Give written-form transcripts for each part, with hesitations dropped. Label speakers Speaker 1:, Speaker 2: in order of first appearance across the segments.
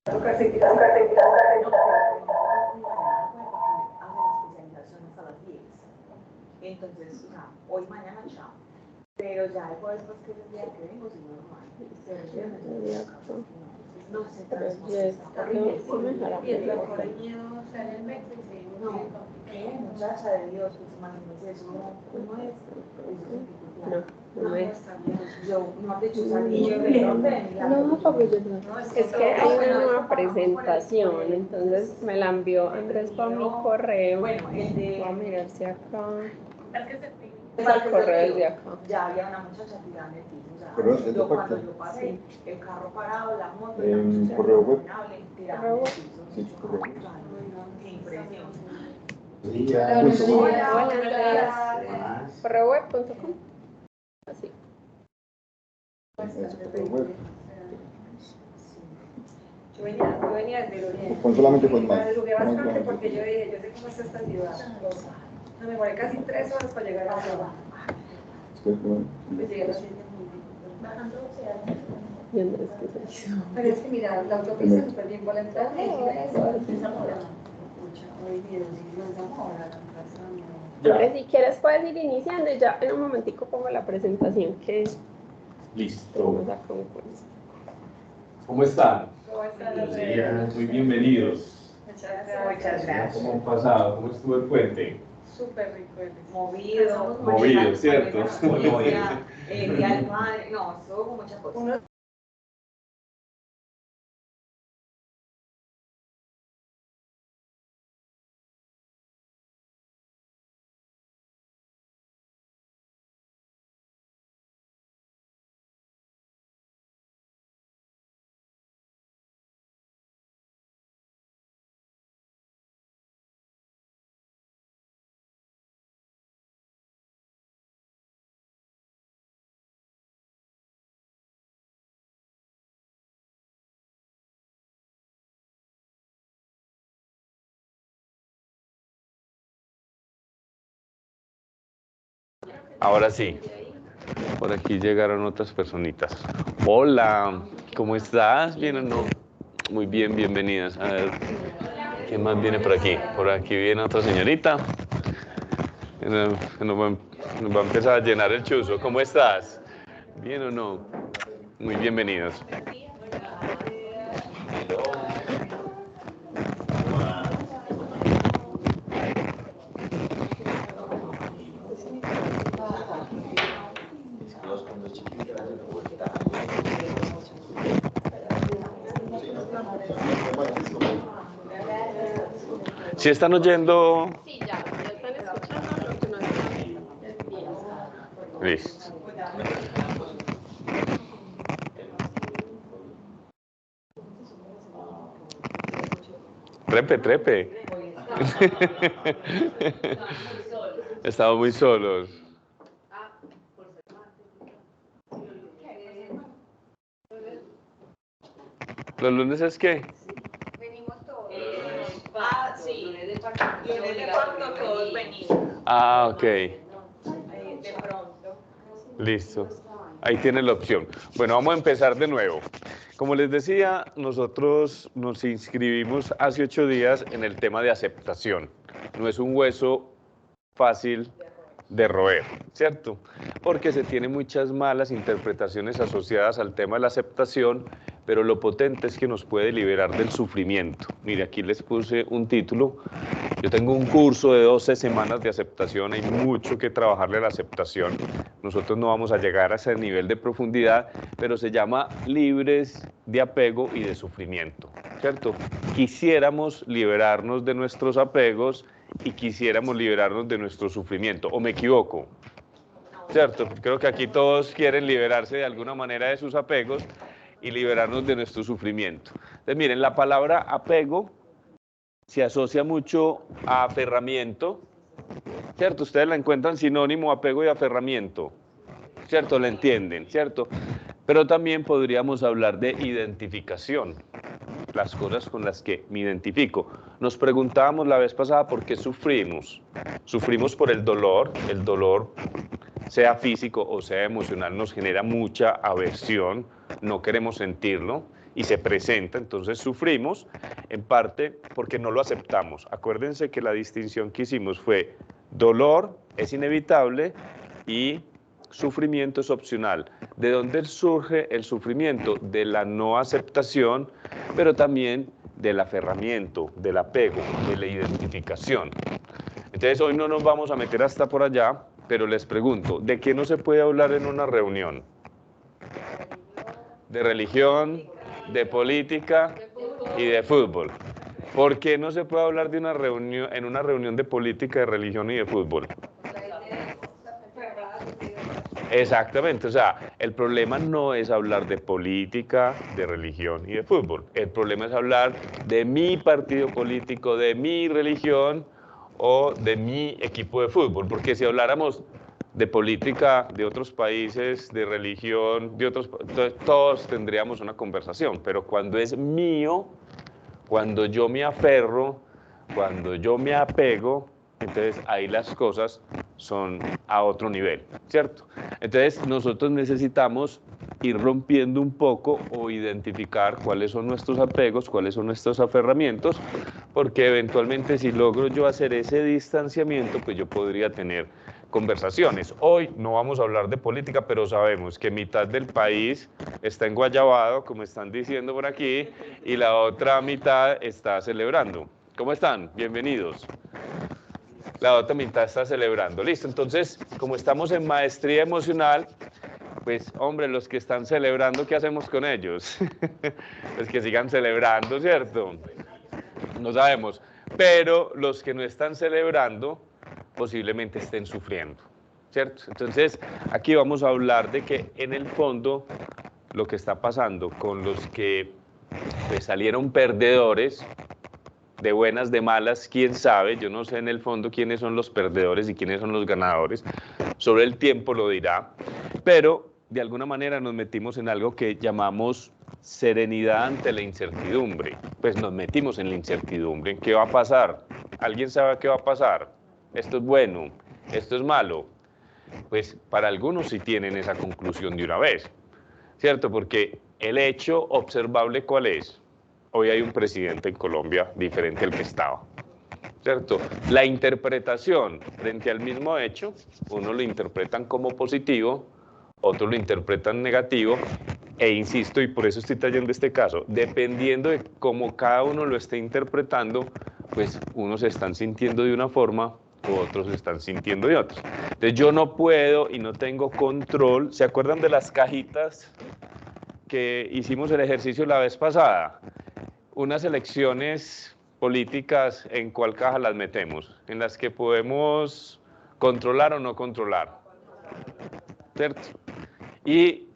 Speaker 1: Toca seguir, toca seguir, toca seguir. Entonces, o sea, hoy, mañana, chao. Pero ya después que es el día que vengo, si normal. No se transforma. Y el mejor miedo ser el medio. No, ¿qué? Muchacha de Dios, pues imagínense eso, ¿cómo es? No es. Yo, no te hecho salir de dónde.
Speaker 2: No, porque yo no. Es que hay una nueva presentación, entonces me la envió Andrés por mi correo.
Speaker 1: Bueno, el de...
Speaker 2: Voy a mirar si acá.
Speaker 1: Es
Speaker 2: el correo de acá.
Speaker 1: Ya había una muchacha tirando el piso. O sea, yo cuando yo pasé, el carro parado, la moto,
Speaker 3: correo web.
Speaker 1: Tirando el piso.
Speaker 3: Sí, correo.
Speaker 1: Qué impresión.
Speaker 2: Hola, correoweb.com. Así.
Speaker 1: Yo venía desde el oriente.
Speaker 3: Con solamente con más.
Speaker 1: Madrugué bastante porque yo dije, yo sé cómo está esta ciudad. Me demoré casi 3 horas para llegar a la ciudad. Me llegué a las 7. Pero es que mira, la autopista es súper bien voluntaria.
Speaker 2: Si quieres puedes ir iniciando y ya en un momentico pongo la presentación que
Speaker 4: listo.
Speaker 2: vamos a concluir.
Speaker 4: ¿Cómo están?
Speaker 1: ¿Cómo están?
Speaker 4: Buenos días, muy bienvenidos.
Speaker 1: Muchas gracias.
Speaker 4: ¿Cómo han pasado? ¿Cómo estuvo el puente?
Speaker 1: Súper rico, movido.
Speaker 4: Movido, ¿cierto?
Speaker 1: Muy movido. El día del padre, no, estuvo con muchas cosas.
Speaker 4: Ahora sí, por aquí llegaron otras personitas. Hola, ¿cómo estás? ¿Bien o no? Muy bien, bienvenidas. A ver, ¿quién más viene por aquí? Por aquí viene otra señorita. Nos va a empezar a llenar el chuzo. ¿Cómo estás? ¿Bien o no? Muy bienvenidos. ¿Sí están oyendo?
Speaker 2: Sí, ya están escuchando lo que no están.
Speaker 4: Listo. Trepe. Estamos muy solos. ¿Los lunes es qué?
Speaker 1: Venimos todos. Sí. Lunes de pronto todos venimos.
Speaker 4: Ok.
Speaker 1: De pronto.
Speaker 4: Listo. Ahí tiene la opción. Bueno, vamos a empezar de nuevo. Como les decía, nosotros nos inscribimos hace 8 días en el tema de aceptación. No es un hueso fácil de roer, ¿cierto? Porque se tienen muchas malas interpretaciones asociadas al tema de la aceptación, pero lo potente es que nos puede liberar del sufrimiento. Mire, aquí les puse un título. Yo tengo un curso de 12 semanas de aceptación, hay mucho que trabajarle a la aceptación. Nosotros no vamos a llegar a ese nivel de profundidad, pero se llama Libres de Apego y de Sufrimiento, ¿cierto? Quisiéramos liberarnos de nuestros apegos y quisiéramos liberarnos de nuestro sufrimiento, ¿o me equivoco? ¿Cierto? Creo que aquí todos quieren liberarse de alguna manera de sus apegos y liberarnos de nuestro sufrimiento. Entonces, miren, la palabra apego se asocia mucho a aferramiento, ¿cierto? Ustedes la encuentran sinónimo apego y aferramiento, ¿cierto? La entienden, ¿cierto? Pero también podríamos hablar de identificación, las cosas con las que me identifico. Nos preguntábamos la vez pasada por qué sufrimos. Sufrimos por el dolor, sea físico o sea emocional, nos genera mucha aversión, no queremos sentirlo, y se presenta, entonces sufrimos en parte porque no lo aceptamos. Acuérdense que la distinción que hicimos fue dolor es inevitable y sufrimiento es opcional. ¿De dónde surge el sufrimiento? De la no aceptación, pero también del aferramiento, del apego, de la identificación. Entonces hoy no nos vamos a meter hasta por allá, pero les pregunto, ¿de qué no se puede hablar en una reunión? De religión, de política y de fútbol. ¿Por qué no se puede hablar de una reunión, en una reunión de política, de religión y de fútbol? Exactamente, o sea, el problema no es hablar de política, de religión y de fútbol. El problema es hablar de mi partido político, de mi religión o de mi equipo de fútbol. Porque si habláramos de política de otros países, de religión, de otros, todos tendríamos una conversación. Pero cuando es mío, cuando yo me aferro, cuando yo me apego, entonces ahí las cosas son a otro nivel, ¿cierto? Entonces nosotros necesitamos ir rompiendo un poco o identificar cuáles son nuestros apegos, cuáles son nuestros aferramientos, porque eventualmente si logro yo hacer ese distanciamiento, pues yo podría tener conversaciones. Hoy no vamos a hablar de política, pero sabemos que mitad del país está enguayabado, como están diciendo por aquí, y la otra mitad está celebrando. ¿Cómo están? Bienvenidos. La otra mitad está celebrando. Listo, entonces, como estamos en maestría emocional, pues, hombre, los que están celebrando, ¿qué hacemos con ellos? Pues que sigan celebrando, ¿cierto? No sabemos. Pero los que no están celebrando, posiblemente estén sufriendo, ¿cierto? Entonces, aquí vamos a hablar de que, en el fondo, lo que está pasando con los que pues, salieron perdedores, de buenas, de malas, quién sabe, yo no sé en el fondo quiénes son los perdedores y quiénes son los ganadores, sobre el tiempo lo dirá, pero de alguna manera nos metimos en algo que llamamos serenidad ante la incertidumbre, pues nos metimos en la incertidumbre, ¿qué va a pasar? ¿Alguien sabe qué va a pasar? ¿Esto es bueno? ¿Esto es malo? Pues para algunos sí tienen esa conclusión de una vez, ¿cierto? Porque el hecho observable, ¿cuál es? Hoy hay un presidente en Colombia diferente al que estaba, ¿cierto? La interpretación frente al mismo hecho, unos lo interpretan como positivo, otros lo interpretan negativo, e insisto, y por eso estoy trayendo este caso, dependiendo de cómo cada uno lo esté interpretando, pues unos se están sintiendo de una forma, otros se están sintiendo de otra. Entonces yo no puedo y no tengo control. ¿Se acuerdan de las cajitas que hicimos el ejercicio la vez pasada? Unas elecciones políticas, ¿en cuál caja las metemos? En las que podemos controlar o no controlar, ¿cierto? Y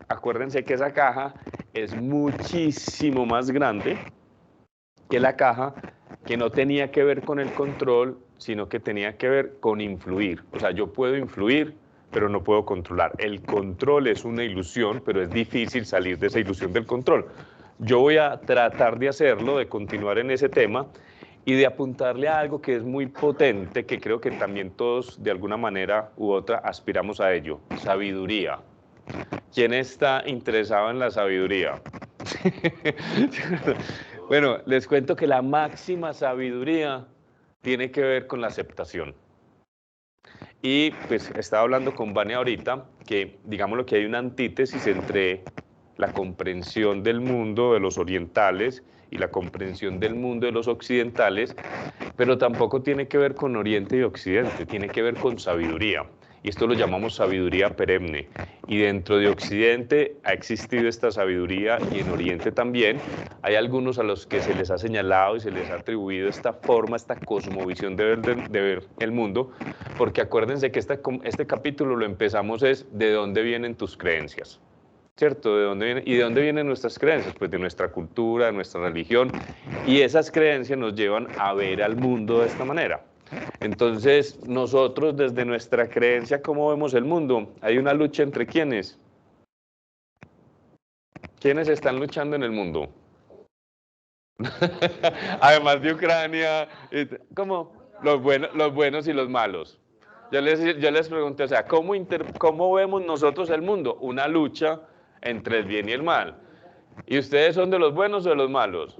Speaker 4: acuérdense que esa caja es muchísimo más grande que la caja que no tenía que ver con el control, sino que tenía que ver con influir. O sea, yo puedo influir, pero no puedo controlar. El control es una ilusión, pero es difícil salir de esa ilusión del control. Yo voy a tratar de hacerlo, de continuar en ese tema y de apuntarle a algo que es muy potente, que creo que también todos de alguna manera u otra aspiramos a ello, sabiduría. ¿Quién está interesado en la sabiduría? Bueno, les cuento que la máxima sabiduría tiene que ver con la aceptación. Y pues estaba hablando con Vania ahorita que digámoslo que hay una antítesis entre la comprensión del mundo de los orientales y la comprensión del mundo de los occidentales, pero tampoco tiene que ver con Oriente y Occidente, tiene que ver con sabiduría. Y esto lo llamamos sabiduría perenne. Y dentro de Occidente ha existido esta sabiduría y en Oriente también. Hay algunos a los que se les ha señalado y se les ha atribuido esta forma, esta cosmovisión de ver el mundo, porque acuérdense que este capítulo lo empezamos es ¿de dónde vienen tus creencias? ¿Cierto? ¿De dónde vienen? ¿Y de dónde vienen nuestras creencias? Pues de nuestra cultura, de nuestra religión. Y esas creencias nos llevan a ver al mundo de esta manera. Entonces, nosotros desde nuestra creencia, ¿cómo vemos el mundo? Hay una lucha entre ¿quiénes? ¿Quiénes están luchando en el mundo? Además de Ucrania, ¿cómo? Los buenos y los malos. Yo les pregunté, o sea, ¿cómo vemos nosotros el mundo? Una lucha entre el bien y el mal. ¿Y ustedes son de los buenos o de los malos?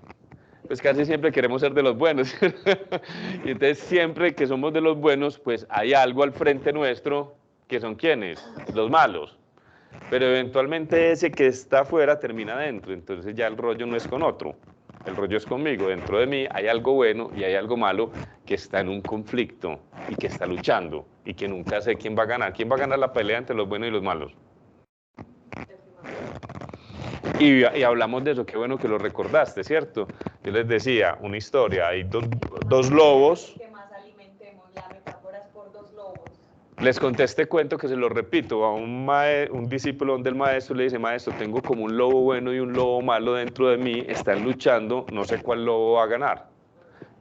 Speaker 4: Pues casi siempre queremos ser de los buenos. Y entonces siempre que somos de los buenos, pues hay algo al frente nuestro que son ¿quiénes? Los malos. Pero eventualmente ese que está afuera termina adentro, entonces ya el rollo no es con otro, el rollo es conmigo. Dentro de mí hay algo bueno y hay algo malo que está en un conflicto y que está luchando y que nunca sé quién va a ganar. ¿Quién va a ganar la pelea entre los buenos y los malos? Y hablamos de eso, qué bueno que lo recordaste, ¿cierto? Yo les decía, una historia, hay dos lobos.
Speaker 1: Que más alimentemos, la metáfora es por dos lobos.
Speaker 4: Les conté este cuento que se lo repito, a un discípulo donde el maestro le dice, maestro, tengo como un lobo bueno y un lobo malo dentro de mí, están luchando, no sé cuál lobo va a ganar.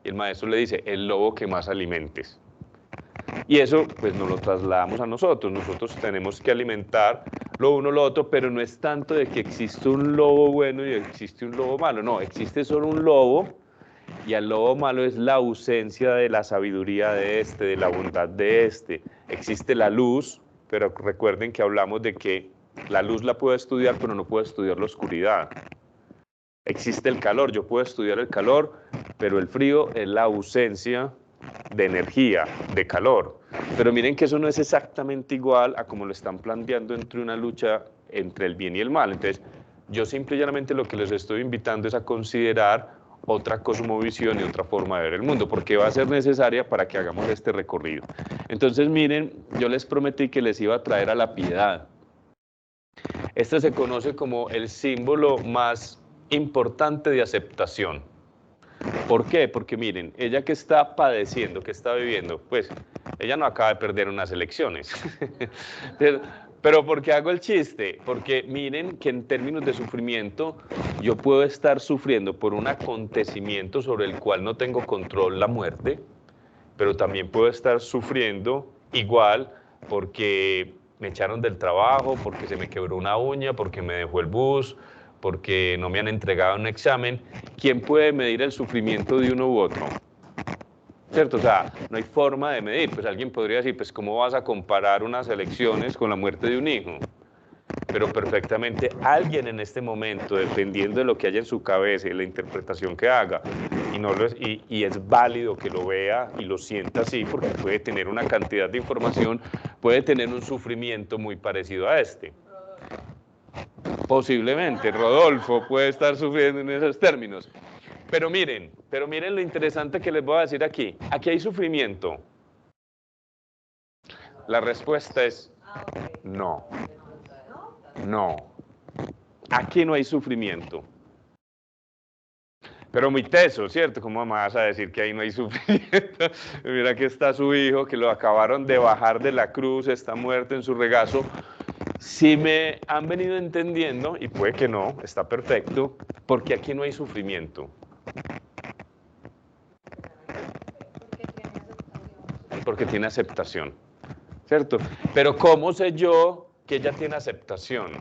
Speaker 4: Y el maestro le dice, el lobo que más alimentes. Y eso pues nos lo trasladamos a nosotros tenemos que alimentar lo uno lo otro, pero no es tanto de que existe un lobo bueno y existe un lobo malo, no, existe solo un lobo y al lobo malo es la ausencia de la sabiduría de este, de la bondad de este. Existe la luz, pero recuerden que hablamos de que la luz la puedo estudiar, pero no puedo estudiar la oscuridad. Existe el calor, yo puedo estudiar el calor, pero el frío es la ausencia de energía, de calor. Pero miren que eso no es exactamente igual a como lo están planteando entre una lucha entre el bien y el mal. Entonces, yo simple y llanamente lo que les estoy invitando es a considerar otra cosmovisión y otra forma de ver el mundo, porque va a ser necesaria para que hagamos este recorrido. Entonces, miren, yo les prometí que les iba a traer a la piedad. Este se conoce como el símbolo más importante de aceptación. ¿Por qué? Porque miren, ella que está padeciendo, que está viviendo, pues ella no acaba de perder unas elecciones. Pero ¿por qué hago el chiste? Porque miren que en términos de sufrimiento, yo puedo estar sufriendo por un acontecimiento sobre el cual no tengo control, la muerte, pero también puedo estar sufriendo igual porque me echaron del trabajo, porque se me quebró una uña, porque me dejó el bus, porque no me han entregado un examen. ¿Quién puede medir el sufrimiento de uno u otro? ¿Cierto? O sea, no hay forma de medir. Pues alguien podría decir, pues ¿cómo vas a comparar unas elecciones con la muerte de un hijo? Pero perfectamente alguien en este momento, dependiendo de lo que haya en su cabeza y la interpretación que haga, y es válido que lo vea y lo sienta así, porque puede tener una cantidad de información, puede tener un sufrimiento muy parecido a este. Posiblemente, Rodolfo puede estar sufriendo en esos términos. Pero miren lo interesante que les voy a decir aquí. Aquí hay sufrimiento. La respuesta es no. No. Aquí no hay sufrimiento. Pero muy teso, ¿cierto? ¿Cómo me vas a decir que ahí no hay sufrimiento? Mira que está su hijo, que lo acabaron de bajar de la cruz, está muerto en su regazo. Si me han venido entendiendo, y puede que no, está perfecto, porque aquí no hay sufrimiento. Porque tiene aceptación, ¿cierto? Pero ¿cómo sé yo que ella tiene aceptación?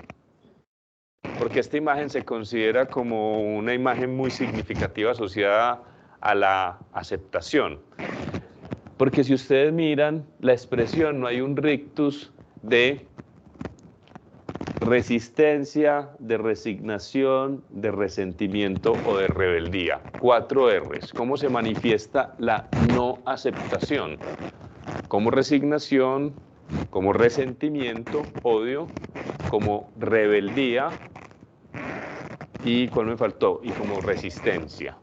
Speaker 4: Porque esta imagen se considera como una imagen muy significativa asociada a la aceptación. Porque si ustedes miran la expresión, no hay un rictus de resistencia, de resignación, de resentimiento o de rebeldía. 4 R's. ¿Cómo se manifiesta la no aceptación? Como resignación, como resentimiento, odio, como rebeldía y, ¿cuál me faltó? Y como resistencia.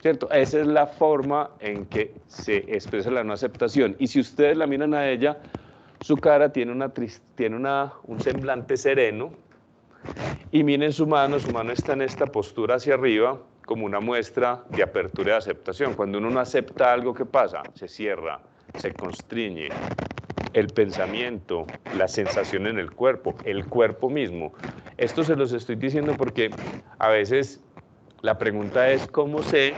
Speaker 4: ¿Cierto? Esa es la forma en que se expresa la no aceptación. Y si ustedes la miran a ella, su cara tiene un semblante sereno, y miren su mano está en esta postura hacia arriba, como una muestra de apertura y de aceptación. Cuando uno no acepta algo, ¿qué pasa? Se cierra, se constriñe. El pensamiento, la sensación en el cuerpo mismo. Esto se los estoy diciendo porque a veces la pregunta es, ¿cómo sé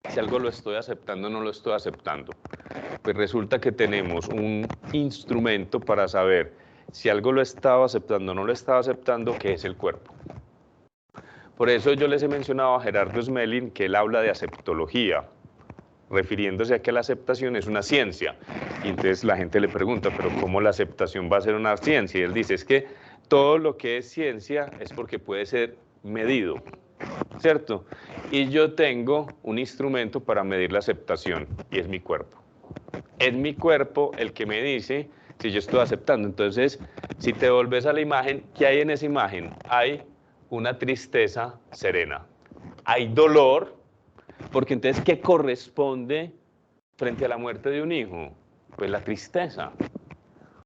Speaker 4: si algo lo estoy aceptando o no lo estoy aceptando? Pues resulta que tenemos un instrumento para saber si algo lo estaba aceptando o no lo estaba aceptando, que es el cuerpo. Por eso yo les he mencionado a Gerardo Smelling que él habla de aceptología, refiriéndose a que la aceptación es una ciencia. Y entonces la gente le pregunta, ¿pero cómo la aceptación va a ser una ciencia? Y él dice, es que todo lo que es ciencia es porque puede ser medido, ¿cierto? Y yo tengo un instrumento para medir la aceptación, y es mi cuerpo. Es mi cuerpo el que me dice si yo estoy aceptando. Entonces, si te volves a la imagen, ¿qué hay en esa imagen? Hay una tristeza serena. Hay dolor, porque entonces, ¿qué corresponde frente a la muerte de un hijo? Pues la tristeza.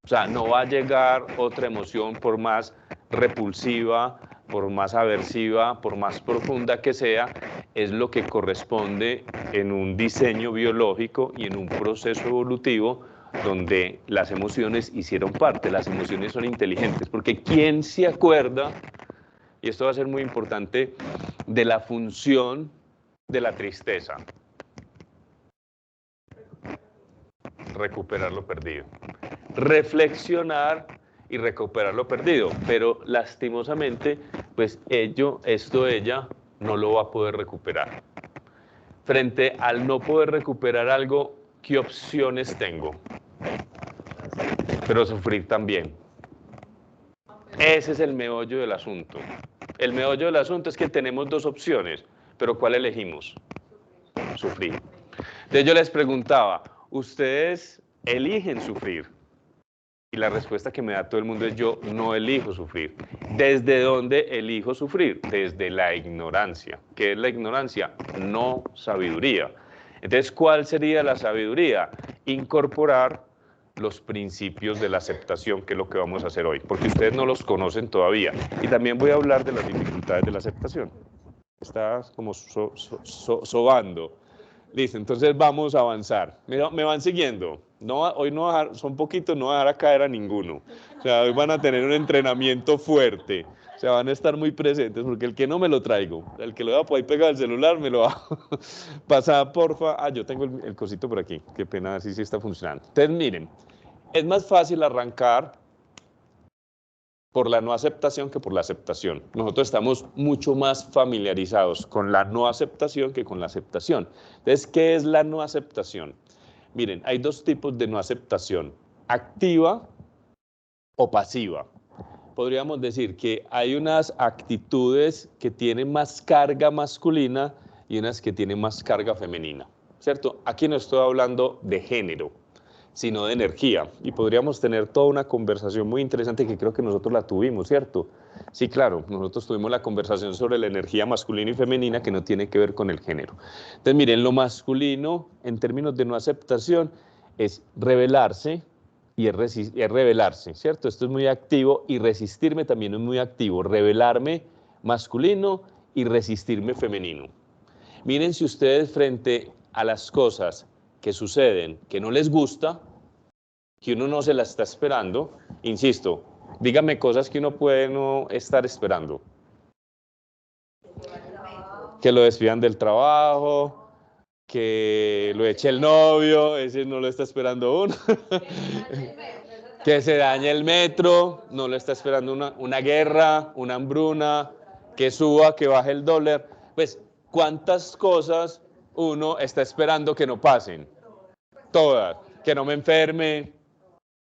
Speaker 4: O sea, no va a llegar otra emoción por más repulsiva, por más aversiva, por más profunda que sea, es lo que corresponde en un diseño biológico y en un proceso evolutivo donde las emociones hicieron parte, las emociones son inteligentes, porque ¿quién se acuerda, y esto va a ser muy importante, de la función de la tristeza? Recuperar lo perdido. Reflexionar y recuperar lo perdido, pero lastimosamente, pues ella no lo va a poder recuperar. Frente al no poder recuperar algo, ¿qué opciones tengo? Pero sufrir también. Ese es el meollo del asunto. El meollo del asunto es que tenemos dos opciones, pero ¿cuál elegimos? Sufrir. Entonces yo les preguntaba, ¿ustedes eligen sufrir? Y la respuesta que me da todo el mundo es yo no elijo sufrir. ¿Desde dónde elijo sufrir? Desde la ignorancia. ¿Qué es la ignorancia? No sabiduría. Entonces, ¿cuál sería la sabiduría? Incorporar los principios de la aceptación, que es lo que vamos a hacer hoy, porque ustedes no los conocen todavía. Y también voy a hablar de las dificultades de la aceptación. Está como sobando. Listo, entonces vamos a avanzar. ¿Me van siguiendo? No, hoy no va a dejar, son poquitos, no va a dejar a caer a ninguno. O sea, hoy van a tener un entrenamiento fuerte. O sea, van a estar muy presentes, porque el que no me lo traigo, el que lo va por ahí pegado al celular, me lo va a pasar, porfa. Ah, yo tengo el cosito por aquí. Qué pena, así sí está funcionando. Entonces, miren, es más fácil arrancar por la no aceptación que por la aceptación. Nosotros estamos mucho más familiarizados con la no aceptación que con la aceptación. Entonces, ¿qué es la no aceptación? Miren, hay dos tipos de no aceptación, activa o pasiva. Podríamos decir que hay unas actitudes que tienen más carga masculina y unas que tienen más carga femenina, ¿cierto? Aquí no estoy hablando de género, sino de energía. Y podríamos tener toda una conversación muy interesante que creo que nosotros la tuvimos, ¿cierto? Sí, claro, nosotros tuvimos la conversación sobre la energía masculina y femenina que no tiene que ver con el género. Entonces, miren, lo masculino, en términos de no aceptación, es rebelarse y es rebelarse, ¿cierto? Esto es muy activo y resistirme también es muy activo. Rebelarme masculino y resistirme femenino. Miren si ustedes frente a las cosas que suceden, que no les gusta, que uno no se las está esperando, insisto, dígame cosas que uno puede no estar esperando. Que lo despidan del trabajo, que lo eche el novio, ese no lo está esperando uno. Que se dañe el metro, no lo está esperando una guerra, una hambruna, que suba, que baje el dólar. Pues, ¿cuántas cosas uno está esperando que no pasen? Todas. Que no me enferme,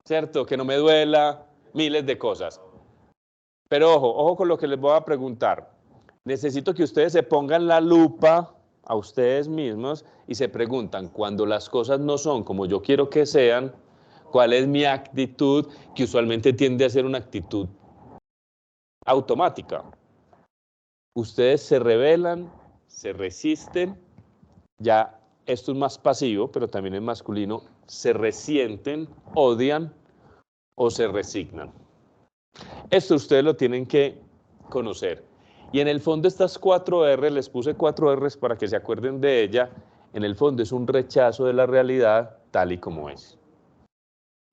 Speaker 4: ¿cierto? Que no me duela, miles de cosas. Pero ojo con lo que les voy a preguntar. Necesito que ustedes se pongan la lupa a ustedes mismos y se preguntan, cuando las cosas no son como yo quiero que sean, ¿cuál es mi actitud? Que usualmente tiende a ser una actitud automática. Ustedes se rebelan, se resisten, ya esto es más pasivo, pero también es masculino, se resienten, odian o se resignan. Esto ustedes lo tienen que conocer. Y en el fondo estas 4 R, les puse 4 R's para que se acuerden de ella, en el fondo es un rechazo de la realidad tal y como es.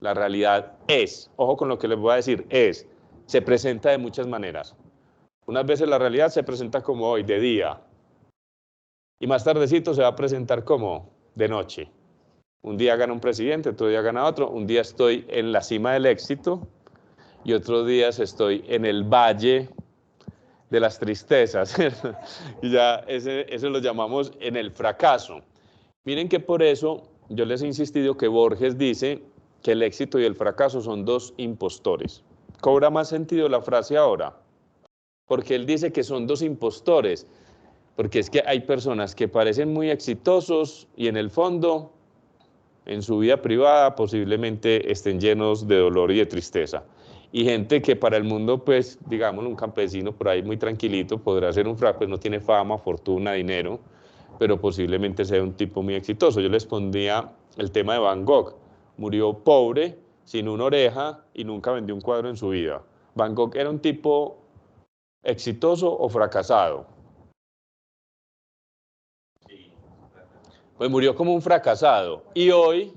Speaker 4: La realidad es, ojo con lo que les voy a decir, se presenta de muchas maneras. Unas veces la realidad se presenta como hoy, de día, y más tardecito se va a presentar como de noche. Un día gana un presidente, otro día gana otro, un día estoy en la cima del éxito y otros días estoy en el valle de las tristezas. Y ya eso lo llamamos en el fracaso. Miren que por eso yo les he insistido que Borges dice que el éxito y el fracaso son 2 impostores. ¿Cobra más sentido la frase ahora? porque él dice que son dos impostores, porque es que hay personas que parecen muy exitosos y en el fondo, en su vida privada, posiblemente estén llenos de dolor y de tristeza. Y gente que para el mundo, pues, digamos, un campesino por ahí muy tranquilito, podrá ser un fraco, pues no tiene fama, fortuna, dinero, pero posiblemente sea un tipo muy exitoso. Yo les pondría el tema de Van Gogh. Murió pobre, sin una oreja y nunca vendió un cuadro en su vida. Van Gogh era un tipo exitoso o fracasado. Pues murió como un fracasado. Y hoy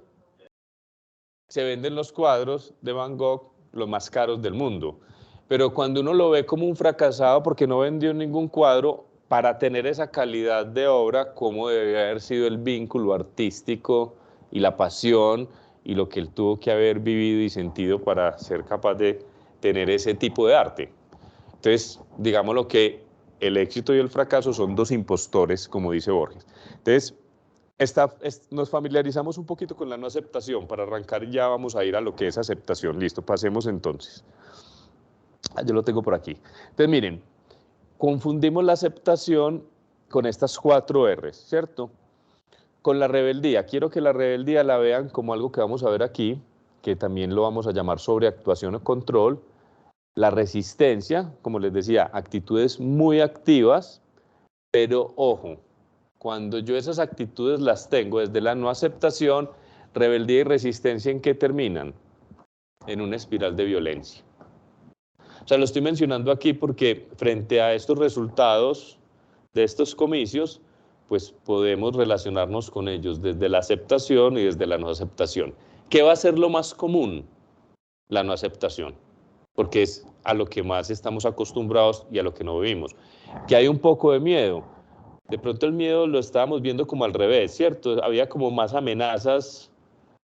Speaker 4: se venden los cuadros de Van Gogh los más caros del mundo. Pero cuando uno lo ve como un fracasado porque no vendió ningún cuadro, para tener esa calidad de obra, cómo debe haber sido el vínculo artístico y la pasión y lo que él tuvo que haber vivido y sentido para ser capaz de tener ese tipo de arte. Entonces, digámoslo que el éxito y el fracaso son dos impostores, como dice Borges. Entonces, nos familiarizamos un poquito con la no aceptación. Para arrancar ya vamos a ir a lo que es aceptación. Listo, pasemos entonces. Yo lo tengo por aquí. Entonces, miren, confundimos la aceptación con estas 4 R's, ¿cierto? Con la rebeldía. Quiero que la rebeldía la vean como algo que vamos a ver aquí, que también lo vamos a llamar sobreactuación o control. La resistencia, como les decía, actitudes muy activas, pero ojo, cuando yo esas actitudes las tengo desde la no aceptación, rebeldía y resistencia, ¿en qué terminan? En una espiral de violencia. O sea, lo estoy mencionando aquí porque frente a estos resultados de estos comicios, pues podemos relacionarnos con ellos desde la aceptación y desde la no aceptación. ¿Qué va a ser lo más común? La no aceptación, porque es a lo que más estamos acostumbrados y a lo que no vivimos. Que hay un poco de miedo. De pronto el miedo lo estábamos viendo como al revés, ¿cierto? Había como más amenazas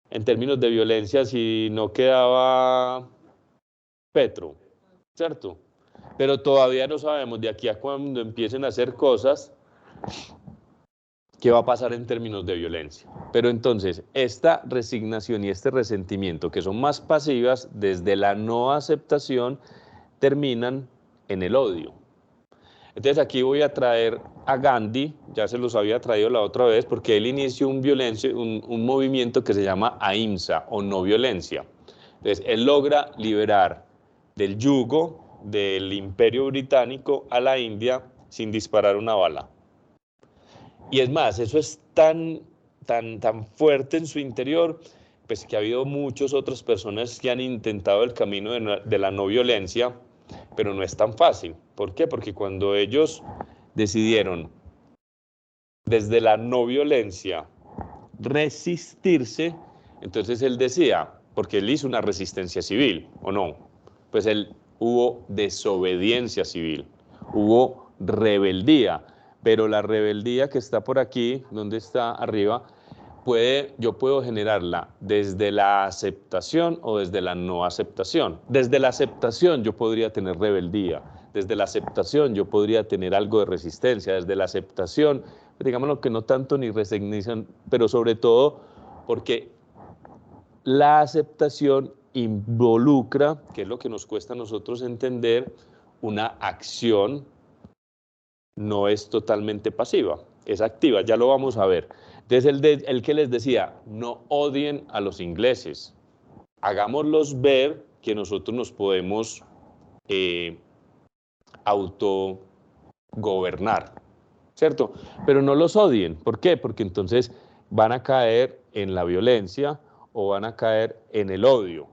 Speaker 4: en términos de violencia si no quedaba Petro, ¿cierto? Pero todavía no sabemos de aquí a cuando empiecen a hacer cosas qué va a pasar en términos de violencia. Pero entonces, esta resignación y este resentimiento, que son más pasivas, desde la no aceptación, terminan en el odio. Entonces aquí voy a traer a Gandhi, ya se los había traído la otra vez, porque él inició un movimiento que se llama Ahimsa, o no violencia. Entonces él logra liberar del yugo del Imperio Británico a la India sin disparar una bala. Y es más, eso es tan fuerte en su interior, pues que ha habido muchas otras personas que han intentado el camino de la no violencia, pero no es tan fácil. ¿Por qué? Porque cuando ellos decidieron desde la no violencia resistirse, entonces él decía, porque él hizo una resistencia civil, ¿o no? Pues hubo desobediencia civil, hubo rebeldía, pero la rebeldía que está por aquí, donde está arriba, yo puedo generarla desde la aceptación o desde la no aceptación. Desde la aceptación yo podría tener rebeldía, desde la aceptación yo podría tener algo de resistencia, desde la aceptación, digámoslo que no tanto ni resignación, pero sobre todo porque la aceptación involucra, que es lo que nos cuesta a nosotros entender, una acción, no es totalmente pasiva, es activa, ya lo vamos a ver. Entonces el que les decía, no odien a los ingleses, hagámoslos ver que nosotros nos podemos autogobernar, ¿cierto? Pero no los odien, ¿por qué? Porque entonces van a caer en la violencia o van a caer en el odio.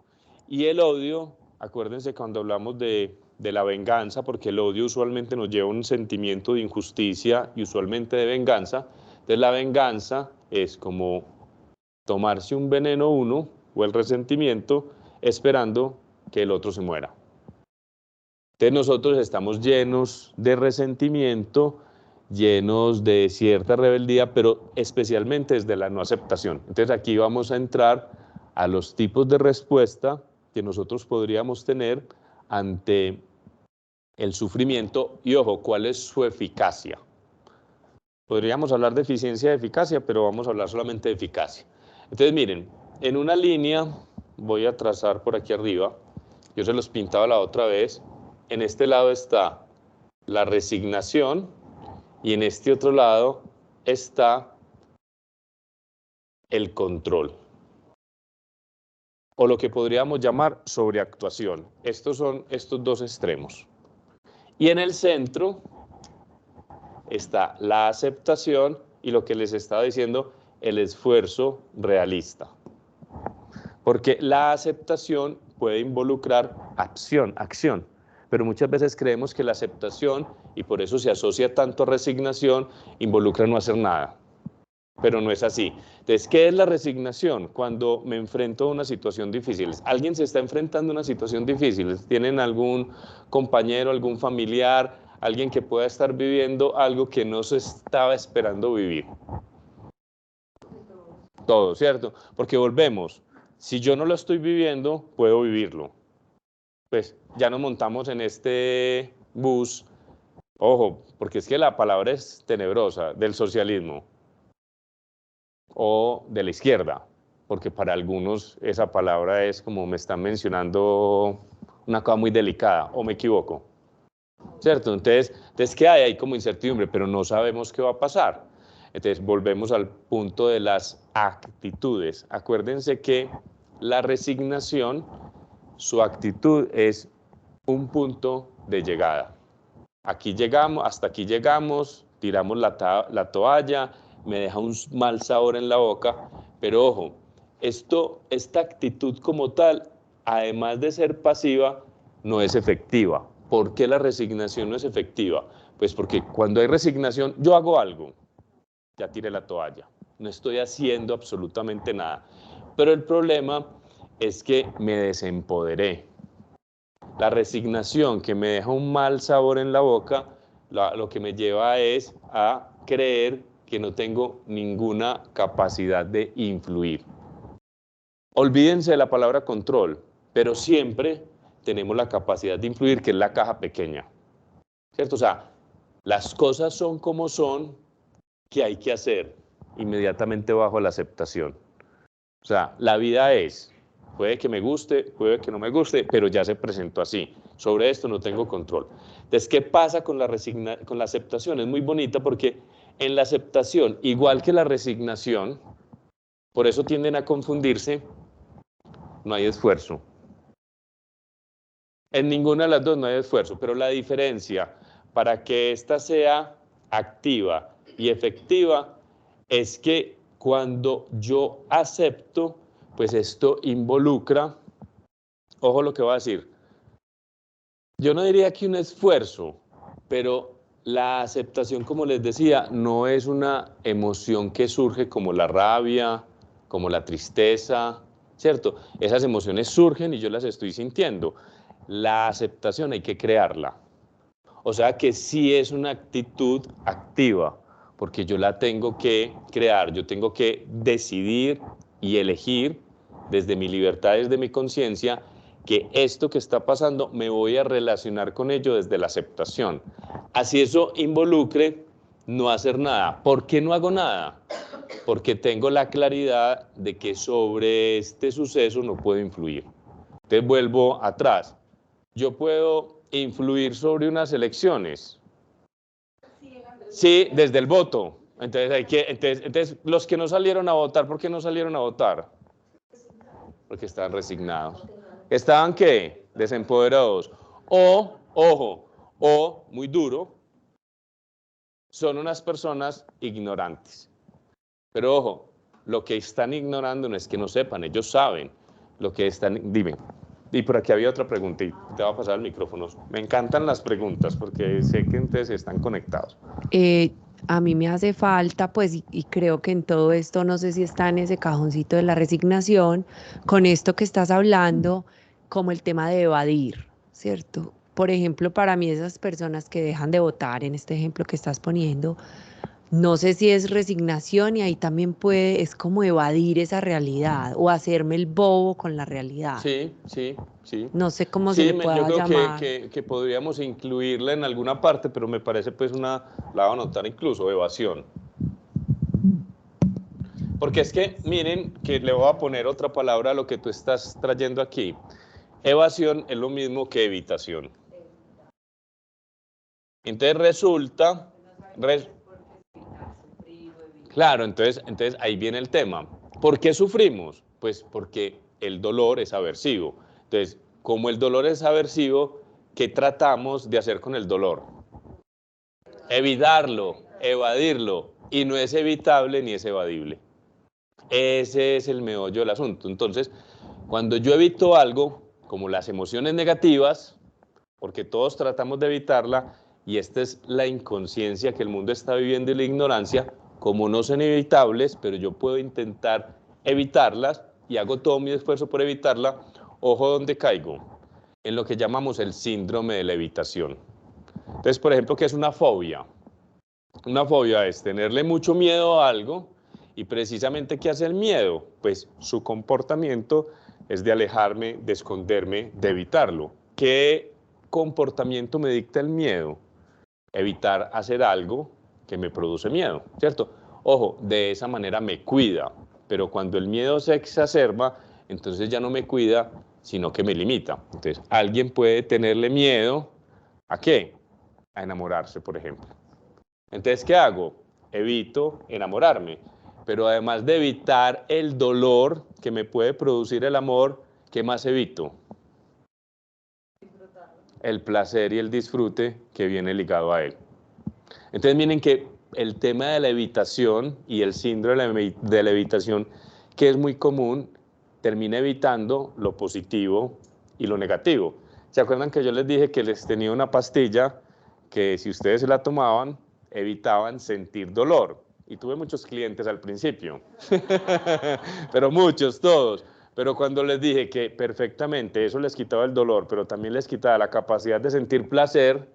Speaker 4: Y el odio, acuérdense cuando hablamos de la venganza, porque el odio usualmente nos lleva a un sentimiento de injusticia y usualmente de venganza. Entonces la venganza es como tomarse un veneno uno o el resentimiento esperando que el otro se muera. Entonces nosotros estamos llenos de resentimiento, llenos de cierta rebeldía, pero especialmente desde la no aceptación. Entonces aquí vamos a entrar a los tipos de respuesta que nosotros podríamos tener ante el sufrimiento y, ojo, ¿cuál es su eficacia? Podríamos hablar de eficiencia y eficacia, pero vamos a hablar solamente de eficacia. Entonces, miren, en una línea, voy a trazar por aquí arriba, yo se los pintaba la otra vez, en este lado está la resignación y en este otro lado está el control. O lo que podríamos llamar sobreactuación. Estos son estos dos extremos. Y en el centro está la aceptación y lo que les estaba diciendo, el esfuerzo realista. Porque la aceptación puede involucrar acción, pero muchas veces creemos que la aceptación, y por eso se asocia tanto a resignación, involucra no hacer nada. Pero no es así. Entonces, ¿qué es la resignación? Cuando me enfrento a una situación difícil. ¿Alguien se está enfrentando a una situación difícil? ¿Tienen algún compañero, algún familiar, alguien que pueda estar viviendo algo que no se estaba esperando vivir? Todo, ¿cierto? Porque volvemos. Si yo no lo estoy viviendo, puedo vivirlo. Pues ya nos montamos en este bus. Ojo, porque es que la palabra es tenebrosa, del socialismo o de la izquierda, porque para algunos esa palabra es como me están mencionando una cosa muy delicada, o me equivoco, ¿cierto? Entonces ¿qué hay? Hay como incertidumbre, pero no sabemos qué va a pasar. Entonces volvemos al punto de las actitudes. Acuérdense que la resignación, su actitud es un punto de llegada. Aquí llegamos, hasta aquí llegamos, tiramos la toalla, me deja un mal sabor en la boca, pero ojo, esta actitud como tal, además de ser pasiva, no es efectiva. ¿Por qué la resignación no es efectiva? Pues porque cuando hay resignación, yo hago algo, ya tiré la toalla, no estoy haciendo absolutamente nada. Pero el problema es que me desempoderé. La resignación que me deja un mal sabor en la boca, lo que me lleva es a creer que no tengo ninguna capacidad de influir. Olvídense de la palabra control, pero siempre tenemos la capacidad de influir, que es la caja pequeña, ¿cierto? O sea, las cosas son como son, ¿qué hay que hacer? Inmediatamente bajo la aceptación. O sea, la vida es, puede que me guste, puede que no me guste, pero ya se presentó así. Sobre esto no tengo control. Entonces, ¿qué pasa con la aceptación? Es muy bonita porque en la aceptación, igual que la resignación, por eso tienden a confundirse, no hay esfuerzo. En ninguna de las dos no hay esfuerzo, pero la diferencia para que ésta sea activa y efectiva es que cuando yo acepto, pues esto involucra, ojo lo que voy a decir, yo no diría que un esfuerzo, pero la aceptación, como les decía, no es una emoción que surge como la rabia, como la tristeza, ¿cierto? Esas emociones surgen y yo las estoy sintiendo. La aceptación hay que crearla. O sea que sí es una actitud activa, porque yo la tengo que crear, yo tengo que decidir y elegir desde mi libertad, desde mi conciencia, que esto que está pasando me voy a relacionar con ello desde la aceptación. Así eso involucre no hacer nada. ¿Por qué no hago nada? Porque tengo la claridad de que sobre este suceso no puedo influir. Entonces vuelvo atrás. Yo puedo influir sobre unas elecciones. Sí, desde el voto. Entonces, los que no salieron a votar, ¿por qué no salieron a votar? Porque estaban resignados. ¿Estaban qué? Desempoderados. O, ojo, o, muy duro, son unas personas ignorantes. Pero ojo, lo que están ignorando no es que no sepan, ellos saben lo que están. Dime. Y por aquí había otra pregunta y te va a pasar el micrófono. Me encantan las preguntas porque sé que ustedes están conectados.
Speaker 5: A mí me hace falta, pues, y creo que en todo esto, no sé si está en ese cajoncito de la resignación, con esto que estás hablando, como el tema de evadir, ¿cierto? Por ejemplo, para mí esas personas que dejan de votar, en este ejemplo que estás poniendo, no sé si es resignación y ahí también es como evadir esa realidad o hacerme el bobo con la realidad.
Speaker 4: Sí.
Speaker 5: No sé cómo se le pueda
Speaker 4: yo creo
Speaker 5: llamar.
Speaker 4: que podríamos incluirla en alguna parte, pero me parece pues la voy a anotar incluso, evasión. Porque es que, miren, que le voy a poner otra palabra a lo que tú estás trayendo aquí. Evasión es lo mismo que evitación. Entonces resulta, claro, entonces ahí viene el tema. ¿Por qué sufrimos? Pues porque el dolor es aversivo. Entonces, como el dolor es aversivo, ¿qué tratamos de hacer con el dolor? Evitarlo, evadirlo, y no es evitable ni es evadible. Ese es el meollo del asunto. Entonces, cuando yo evito algo, como las emociones negativas, porque todos tratamos de evitarla, y esta es la inconsciencia que el mundo está viviendo y la ignorancia, como no son evitables, pero yo puedo intentar evitarlas y hago todo mi esfuerzo por evitarla, ojo donde caigo, en lo que llamamos el síndrome de la evitación. Entonces, por ejemplo, ¿qué es una fobia? Una fobia es tenerle mucho miedo a algo, y precisamente ¿qué hace el miedo? Pues su comportamiento es de alejarme, de esconderme, de evitarlo. ¿Qué comportamiento me dicta el miedo? Evitar hacer algo que me produce miedo, ¿cierto? Ojo, de esa manera me cuida, pero cuando el miedo se exacerba, entonces ya no me cuida, sino que me limita. Entonces, alguien puede tenerle miedo ¿a qué? A enamorarse, por ejemplo. Entonces, ¿qué hago? Evito enamorarme, pero además de evitar el dolor que me puede producir el amor, ¿qué más evito? El placer y el disfrute que viene ligado a él. Entonces, miren que el tema de la evitación y el síndrome de la evitación, que es muy común, termina evitando lo positivo y lo negativo. ¿Se acuerdan que yo les dije que les tenía una pastilla que si ustedes se la tomaban, evitaban sentir dolor? Y tuve muchos clientes al principio, pero muchos, todos. Pero cuando les dije que perfectamente eso les quitaba el dolor, pero también les quitaba la capacidad de sentir placer,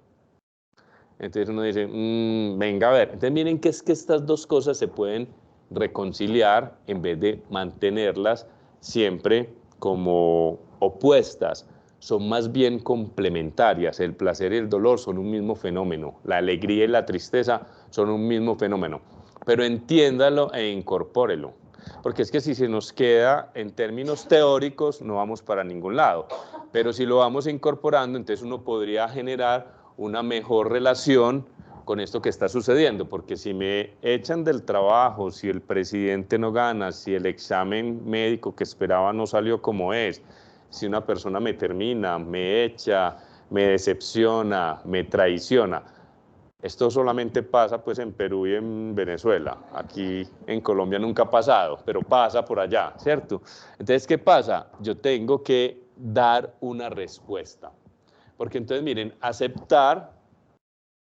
Speaker 4: entonces uno dice, venga a ver. Entonces miren que es que estas dos cosas se pueden reconciliar en vez de mantenerlas siempre como opuestas. Son más bien complementarias. El placer y el dolor son un mismo fenómeno. La alegría y la tristeza son un mismo fenómeno. Pero entiéndalo e incorpórelo. Porque es que si se nos queda en términos teóricos, no vamos para ningún lado. Pero si lo vamos incorporando, entonces uno podría generar una mejor relación con esto que está sucediendo, porque si me echan del trabajo, si el presidente no gana, si el examen médico que esperaba no salió como es, si una persona me termina, me echa, me decepciona, me traiciona, esto solamente pasa pues en Perú y en Venezuela. Aquí en Colombia nunca ha pasado, pero pasa por allá, ¿cierto? Entonces, ¿qué pasa? Yo tengo que dar una respuesta. Porque entonces, miren, aceptar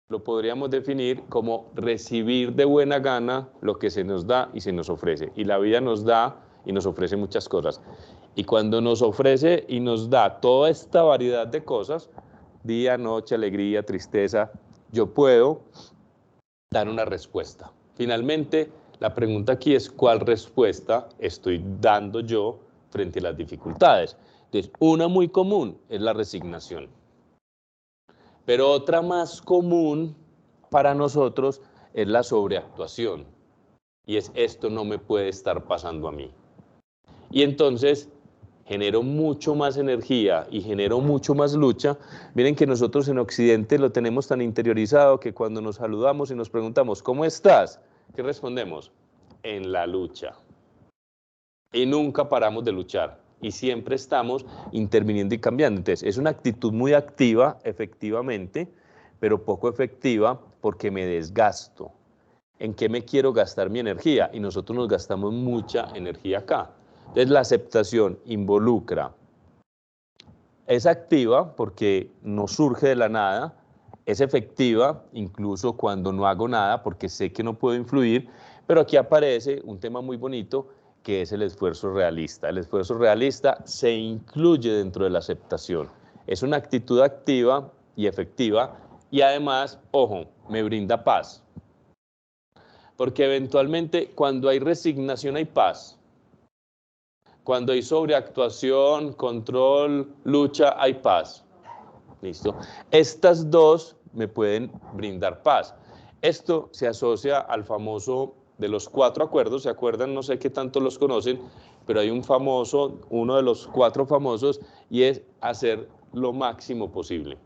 Speaker 4: lo podríamos definir como recibir de buena gana lo que se nos da y se nos ofrece. Y la vida nos da y nos ofrece muchas cosas. Y cuando nos ofrece y nos da toda esta variedad de cosas, día, noche, alegría, tristeza, yo puedo dar una respuesta. Finalmente, la pregunta aquí es ¿cuál respuesta estoy dando yo frente a las dificultades? Entonces, una muy común es la resignación. Pero otra más común para nosotros es la sobreactuación. Y es esto no me puede estar pasando a mí. Y entonces genero mucho más energía y genero mucho más lucha. Miren que nosotros en Occidente lo tenemos tan interiorizado que cuando nos saludamos y nos preguntamos ¿cómo estás? ¿Qué respondemos? En la lucha. Y nunca paramos de luchar. Y siempre estamos interviniendo y cambiando. Entonces, es una actitud muy activa, efectivamente, pero poco efectiva porque me desgasto. ¿En qué me quiero gastar mi energía? Y nosotros nos gastamos mucha energía acá. Entonces, la aceptación involucra, es activa porque no surge de la nada, es efectiva incluso cuando no hago nada porque sé que no puedo influir, pero aquí aparece un tema muy bonito que es el esfuerzo realista. El esfuerzo realista se incluye dentro de la aceptación. Es una actitud activa y efectiva y además, ojo, me brinda paz. Porque eventualmente cuando hay resignación hay paz. Cuando hay sobreactuación, control, lucha, hay paz. ¿Listo? Estas dos me pueden brindar paz. Esto se asocia al famoso de los 4 acuerdos, ¿se acuerdan? No sé qué tanto los conocen, pero hay un famoso, uno de los 4 famosos, y es hacer lo máximo posible.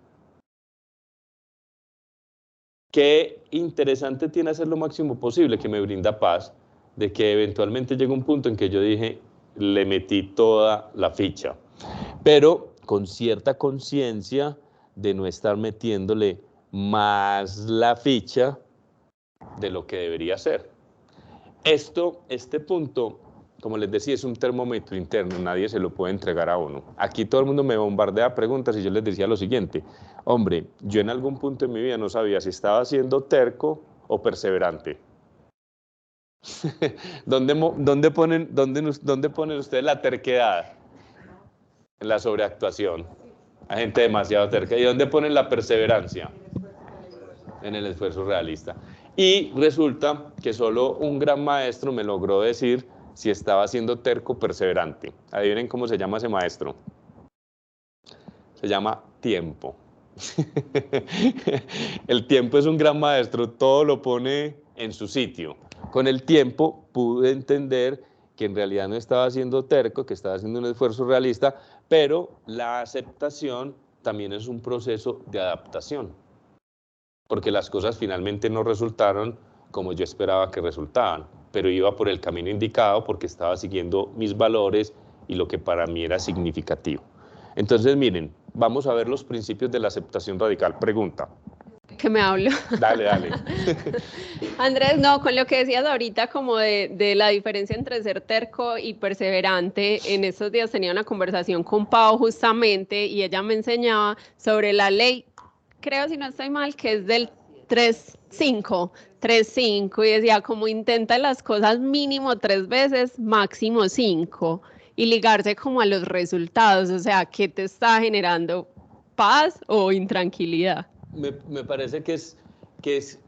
Speaker 4: qué interesante tiene hacer lo máximo posible, que me brinda paz, de que eventualmente llega un punto en que yo dije, le metí toda la ficha, pero con cierta conciencia de no estar metiéndole más la ficha de lo que debería ser. Este punto, como les decía, es un termómetro interno, nadie se lo puede entregar a uno. Aquí todo el mundo me bombardea preguntas y yo les decía lo siguiente, hombre, yo en algún punto de mi vida no sabía si estaba siendo terco o perseverante. ¿Dónde ponen ustedes la terquedad? En la sobreactuación. Hay gente demasiado terca. ¿Y dónde ponen la perseverancia? En el esfuerzo realista. Y resulta que solo un gran maestro me logró decir si estaba siendo terco o perseverante. Adivinen cómo se llama ese maestro. Se llama tiempo. El tiempo es un gran maestro, todo lo pone en su sitio. Con el tiempo pude entender que en realidad no estaba siendo terco, que estaba haciendo un esfuerzo realista, pero la aceptación también es un proceso de adaptación, porque las cosas finalmente no resultaron como yo esperaba que resultaban, pero iba por el camino indicado porque estaba siguiendo mis valores y lo que para mí era significativo. Entonces, miren, vamos a ver los principios de la aceptación radical. Pregunta.
Speaker 2: Que me hablo.
Speaker 4: Dale, dale.
Speaker 2: Andrés, no, con lo que decías ahorita como de la diferencia entre ser terco y perseverante, en estos días tenía una conversación con Pau justamente y ella me enseñaba sobre la ley, creo si no estoy mal, que es del 3-5 y decía como intenta las cosas mínimo 3 veces, máximo 5 y ligarse como a los resultados, o sea, ¿qué te está generando? ¿Paz o intranquilidad?
Speaker 4: Me parece que es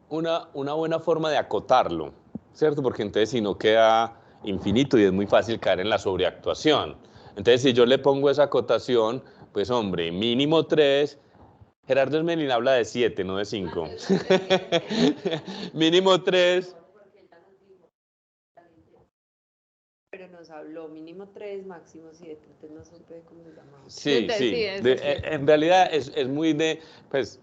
Speaker 4: una buena forma de acotarlo, ¿cierto? Porque entonces si no queda infinito y es muy fácil caer en la sobreactuación. Entonces si yo le pongo esa acotación, pues hombre, mínimo 3, Gerardo Esmelín habla de 7, no de 5. Mínimo 3.
Speaker 5: Pero nos habló mínimo 3, máximo 7, entonces no supe cómo se llamaba.
Speaker 4: Sí. En realidad es muy de, pues,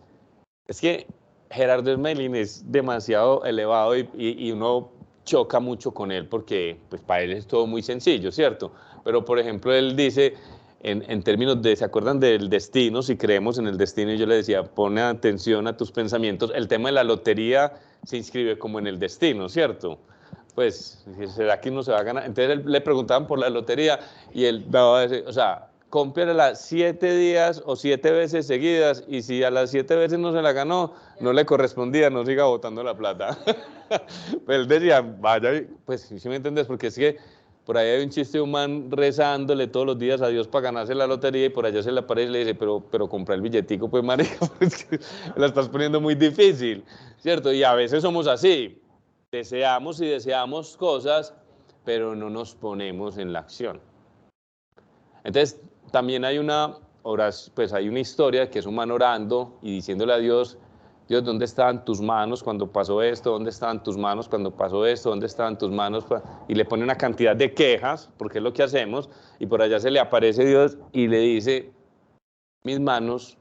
Speaker 4: es que Gerardo Esmelín es demasiado elevado y uno choca mucho con él porque, pues, para él es todo muy sencillo, ¿cierto? Pero, por ejemplo, él dice, en términos de, ¿se acuerdan del destino? Si creemos en el destino, y yo le decía, pone atención a tus pensamientos. El tema de la lotería se inscribe como en el destino, ¿cierto? Pues, ¿será que uno se va a ganar? Entonces le preguntaban por la lotería y él daba a decir, o sea, cómprela 7 días o 7 veces seguidas y si a las 7 veces no se la ganó, no le correspondía, no siga botando la plata. Pues él decía, vaya, pues si me entiendes, porque es que por ahí hay un chiste de un man rezándole todos los días a Dios para ganarse la lotería y por allá se le aparece y le dice, pero compra el billetico, pues marica, pues que la estás poniendo muy difícil, ¿cierto? Y a veces somos así. Deseamos y deseamos cosas, pero no nos ponemos en la acción. Entonces, también hay una historia que es un man orando y diciéndole a Dios, Dios, ¿dónde estaban tus manos cuando pasó esto? ¿Dónde estaban tus manos cuando pasó esto? ¿Dónde estaban tus manos? Y le pone una cantidad de quejas, porque es lo que hacemos, y por allá se le aparece Dios y le dice, mis manos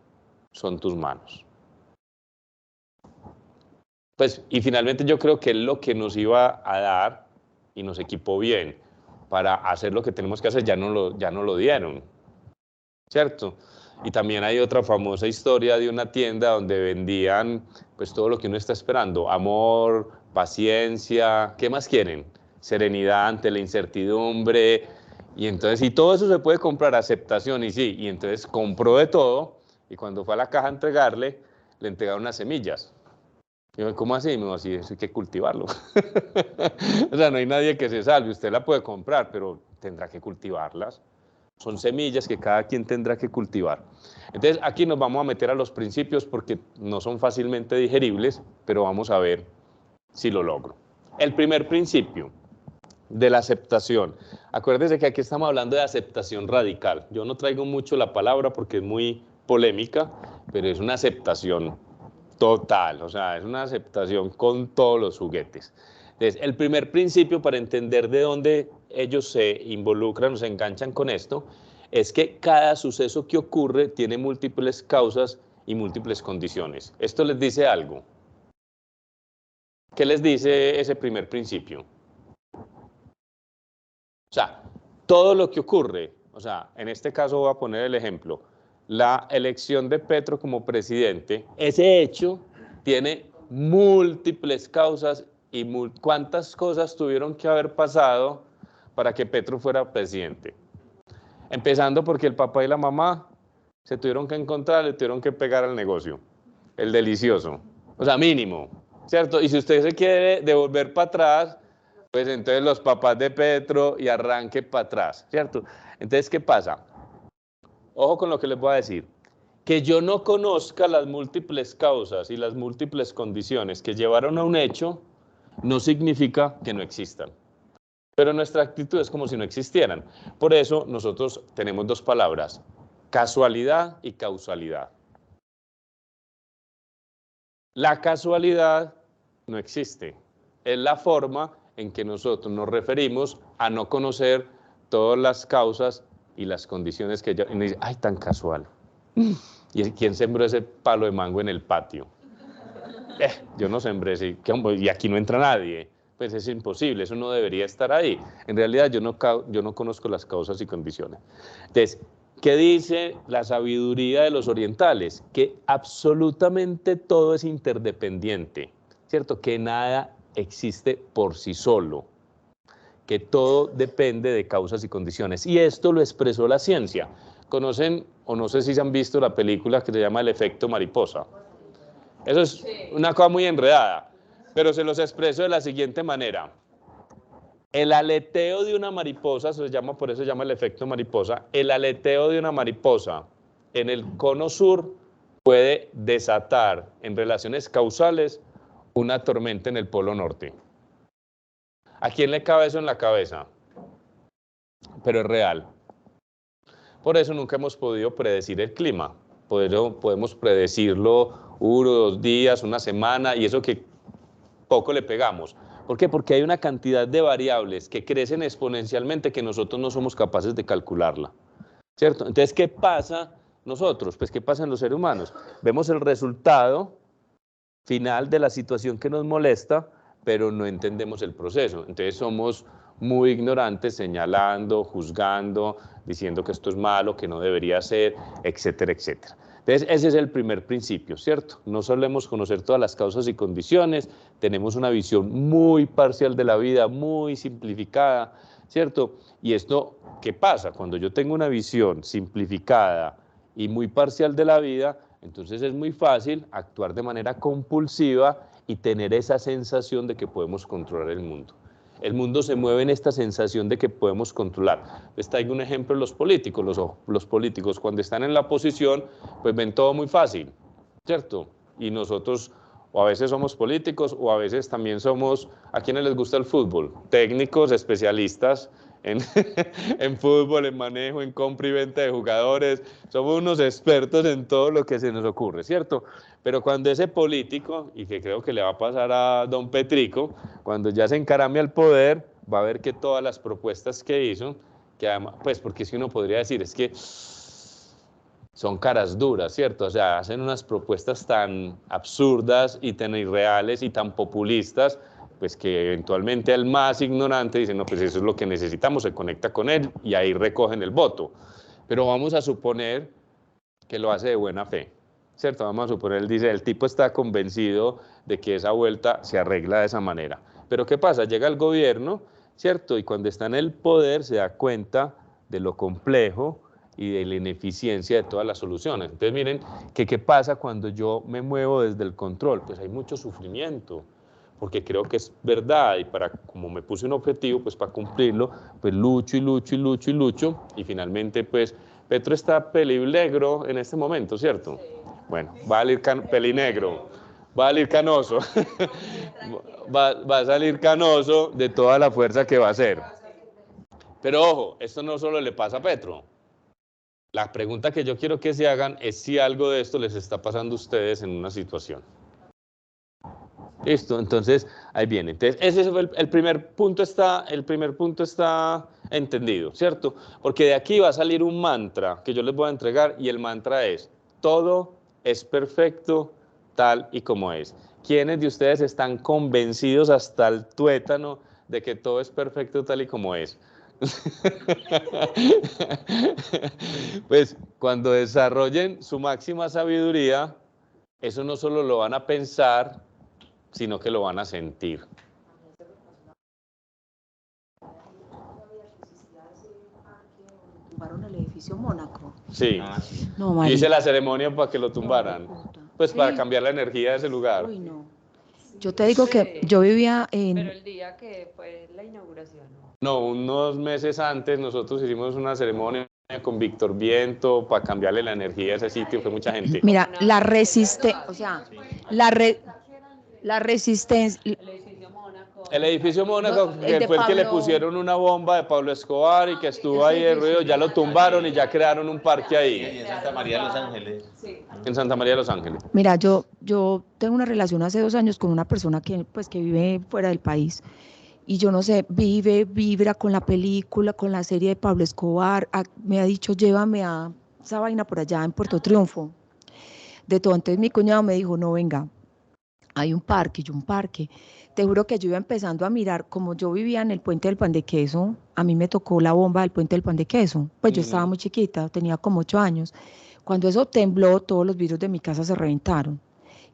Speaker 4: son tus manos. Pues, y finalmente yo creo que es lo que nos iba a dar y nos equipó bien para hacer lo que tenemos que hacer, ya no lo dieron, ¿cierto? Y también hay otra famosa historia de una tienda donde vendían pues todo lo que uno está esperando, amor, paciencia, ¿qué más quieren? Serenidad ante la incertidumbre, y entonces, y todo eso se puede comprar, aceptación, y sí, y entonces compró de todo, y cuando fue a la caja a entregarle, le entregaron unas semillas. Y yo, ¿cómo así? Me dijo, así, eso hay que cultivarlo. O sea, no hay nadie que se salve, usted la puede comprar, pero tendrá que cultivarlas. Son semillas que cada quien tendrá que cultivar. Entonces, aquí nos vamos a meter a los principios porque no son fácilmente digeribles, pero vamos a ver si lo logro. El primer principio de la aceptación. Acuérdense que aquí estamos hablando de aceptación radical. Yo no traigo mucho la palabra porque es muy polémica, pero es una aceptación total, o sea, es una aceptación con todos los juguetes. Entonces, el primer principio para entender de dónde ellos se involucran o se enganchan con esto es que cada suceso que ocurre tiene múltiples causas y múltiples condiciones. Esto les dice algo. ¿qué les dice ese primer principio? O sea, todo lo que ocurre, o sea, en este caso voy a poner el ejemplo, la elección de Petro como presidente, ese hecho tiene múltiples causas y cuántas cosas tuvieron que haber pasado para que Petro fuera presidente. Empezando porque el papá y la mamá se tuvieron que encontrar, le tuvieron que pegar al negocio, el delicioso, o sea, mínimo, ¿cierto? Y si usted se quiere devolver para atrás, pues entonces los papás de Petro y arranque para atrás, ¿cierto? Entonces, ¿qué pasa? Ojo con lo que les voy a decir. Que yo no conozca las múltiples causas y las múltiples condiciones que llevaron a un hecho, no significa que no existan. Pero nuestra actitud es como si no existieran. Por eso nosotros tenemos dos palabras, casualidad y causalidad. La casualidad no existe. Es la forma en que nosotros nos referimos a no conocer todas las causas y las condiciones que ya... Y uno dice, ay, tan casual. ¿Y quién sembró ese palo de mango en el patio? Yo no sembré ese, y aquí no entra nadie. Pues es imposible, eso no debería estar ahí. En realidad yo no conozco las causas y condiciones. Entonces, ¿qué dice la sabiduría de los orientales? Que absolutamente todo es interdependiente, ¿cierto? Que nada existe por sí solo, que todo depende de causas y condiciones. Y esto lo expresó la ciencia. ¿Conocen, o no sé si se han visto la película que se llama El efecto mariposa? Eso es una cosa muy enredada. Pero se los expreso de la siguiente manera. El aleteo de una mariposa, por eso se llama el efecto mariposa, el aleteo de una mariposa en el cono sur puede desatar en relaciones causales una tormenta en el polo norte. ¿A quién le cabe eso en la cabeza? Pero es real. Por eso nunca hemos podido predecir el clima. Podemos predecirlo 1, 2 días, una semana, y eso que poco le pegamos. ¿Por qué? Porque hay una cantidad de variables que crecen exponencialmente que nosotros no somos capaces de calcularla, ¿cierto? Entonces, ¿qué pasa nosotros? Pues, ¿qué pasa en los seres humanos? Vemos el resultado final de la situación que nos molesta, pero no entendemos el proceso. Entonces, somos muy ignorantes, señalando, juzgando, diciendo que esto es malo, que no debería ser, etcétera, etcétera. Entonces, ese es el primer principio, ¿cierto? No solemos conocer todas las causas y condiciones, tenemos una visión muy parcial de la vida, muy simplificada, ¿cierto? Y esto, ¿qué pasa? Cuando yo tengo una visión simplificada y muy parcial de la vida, entonces es muy fácil actuar de manera compulsiva y tener esa sensación de que podemos controlar el mundo. El mundo se mueve en esta sensación de que podemos controlar. Les traigo un ejemplo de los políticos. Los políticos cuando están en la oposición, pues ven todo muy fácil, ¿cierto? Y nosotros o a veces somos políticos o a veces también somos, ¿a quienes les gusta el fútbol? Técnicos, especialistas en fútbol, en manejo, en compra y venta de jugadores. Somos unos expertos en todo lo que se nos ocurre, ¿cierto? Pero cuando ese político, y que creo que le va a pasar a don Petrico, cuando ya se encarame al poder, va a ver que todas las propuestas que hizo, que además, pues porque si uno podría decir, es que son caras duras, ¿cierto? O sea, hacen unas propuestas tan absurdas y tan irreales y tan populistas, pues que eventualmente el más ignorante dice, no, pues eso es lo que necesitamos, se conecta con él y ahí recogen el voto. Pero vamos a suponer que lo hace de buena fe, ¿cierto? Vamos a suponer, él dice, el tipo está convencido de que esa vuelta se arregla de esa manera. Pero ¿qué pasa? Llega el gobierno, ¿cierto? Y cuando está en el poder se da cuenta de lo complejo y de la ineficiencia de todas las soluciones. Entonces miren, ¿qué pasa cuando yo me muevo desde el control? Pues hay mucho sufrimiento, porque creo que es verdad y como me puse un objetivo, pues para cumplirlo, pues lucho y lucho y lucho y lucho y finalmente pues Petro está pelinegro en este momento, ¿cierto? Sí. Bueno, va a salir pelinegro, va a salir canoso, va a salir canoso de toda la fuerza que va a hacer. Pero ojo, esto no solo le pasa a Petro. La pregunta que yo quiero que se hagan es si algo de esto les está pasando a ustedes en una situación. Listo, entonces ahí viene. Entonces, ese fue el primer punto está entendido, ¿cierto? Porque de aquí va a salir un mantra que yo les voy a entregar y el mantra es, todo es perfecto tal y como es. ¿Quiénes de ustedes están convencidos hasta el tuétano de que todo es perfecto tal y como es? Pues cuando desarrollen su máxima sabiduría, eso no solo lo van a pensar, sino que lo van a sentir.
Speaker 6: Tumbaron el edificio Mónaco.
Speaker 4: Sí.
Speaker 6: No,
Speaker 4: Yo
Speaker 6: María.
Speaker 4: hice la ceremonia para que lo tumbaran. Pues para
Speaker 6: Sí.
Speaker 4: cambiar la energía de ese lugar.
Speaker 6: Uy, no. Yo te digo que yo vivía en...
Speaker 5: Pero el día que fue la inauguración, ¿no?
Speaker 4: No, unos meses antes nosotros hicimos una ceremonia con Víctor Viento para cambiarle la energía a ese sitio, fue mucha gente.
Speaker 6: Mira, la resistencia, o sea, la resistencia...
Speaker 4: El edificio Mónaco,
Speaker 6: No, el
Speaker 4: que
Speaker 6: de
Speaker 4: fue el que le
Speaker 6: Pablo-
Speaker 4: pusieron una bomba de Pablo Escobar y que estuvo ahí el ruido, ya lo tumbaron y ya crearon un parque
Speaker 3: Y
Speaker 4: ahí,
Speaker 3: en Santa María de los Ángeles.
Speaker 4: en Santa María de los Ángeles.
Speaker 6: Mira, yo tengo una relación hace 2 años con una persona que vive fuera del país. Y yo no sé, vibra con la película, con la serie de Pablo Escobar. Me ha dicho, llévame a esa vaina por allá en Puerto Triunfo. De todo, entonces mi cuñado me dijo, no, venga, hay un parque, un parque. Te juro que yo iba empezando a mirar, como yo vivía en el Puente del Pan de Queso, a mí me tocó la bomba del Puente del Pan de Queso. Pues yo estaba muy chiquita, tenía como 8 años. Cuando eso tembló, todos los vidrios de mi casa se reventaron.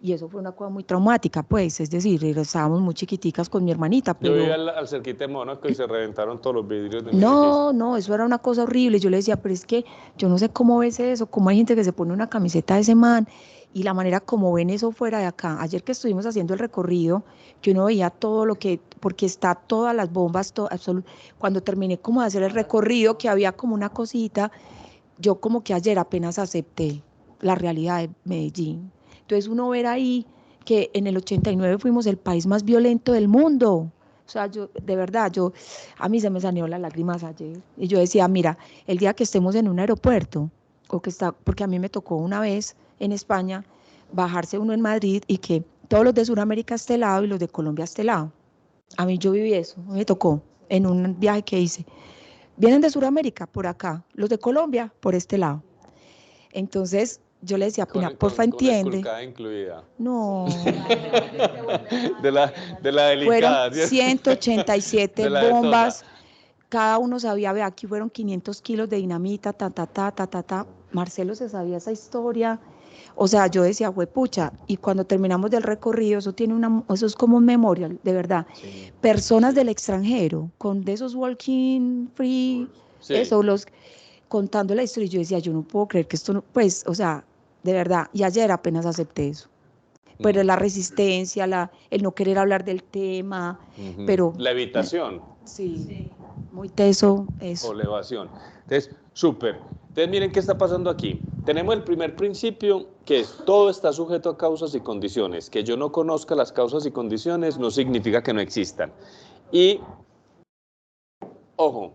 Speaker 6: Y eso fue una cosa muy traumática, pues, es decir, estábamos muy chiquiticas con mi hermanita,
Speaker 4: Yo
Speaker 6: pero...
Speaker 4: vivía al cerquita de Mónaco y se reventaron todos los vidrios de mi
Speaker 6: No, eso era una cosa horrible. Yo le decía, pero es que yo no sé cómo ves eso, cómo hay gente que se pone una camiseta de ese man y la manera como ven eso fuera de acá. Ayer que estuvimos haciendo el recorrido, que uno veía todo lo que, porque está todas las bombas, cuando terminé como de hacer el recorrido, que había como una cosita, yo como que ayer apenas acepté la realidad de Medellín. Entonces uno ver ahí que en el 89 fuimos el país más violento del mundo. O sea, yo, de verdad, a mí se me salieron las lágrimas ayer. Y yo decía, mira, el día que estemos en un aeropuerto, porque a mí me tocó una vez en España, bajarse uno en Madrid y que todos los de Sudamérica a este lado y los de Colombia a este lado. A mí yo viví eso, me tocó en un viaje que hice. Vienen de Sudamérica por acá, los de Colombia por este lado. Entonces yo le decía, Pina, porfa, entiende.
Speaker 4: Con una incluida.
Speaker 6: No.
Speaker 4: De la delicada.
Speaker 6: Fueron 187
Speaker 4: de la
Speaker 6: bombas. Cada uno sabía, ve, aquí fueron 500 kilos de dinamita, ta. Marcelo se sabía esa historia. O sea, yo decía, pucha, y cuando terminamos del recorrido, eso es como un memorial, de verdad.
Speaker 4: Sí.
Speaker 6: Personas del extranjero, con de esos walking free,
Speaker 4: Sí.
Speaker 6: eso, contando la historia, y yo decía, yo no puedo creer que esto no, pues, o sea, de verdad, y ayer apenas acepté eso. Pero la resistencia, el no querer hablar del tema, pero...
Speaker 4: La evitación.
Speaker 6: Sí, muy teso eso.
Speaker 4: O la evasión. Entonces, súper. Entonces, miren qué está pasando aquí. Tenemos el primer principio, que es todo está sujeto a causas y condiciones. Que yo no conozca las causas y condiciones no significa que no existan. Y, ojo.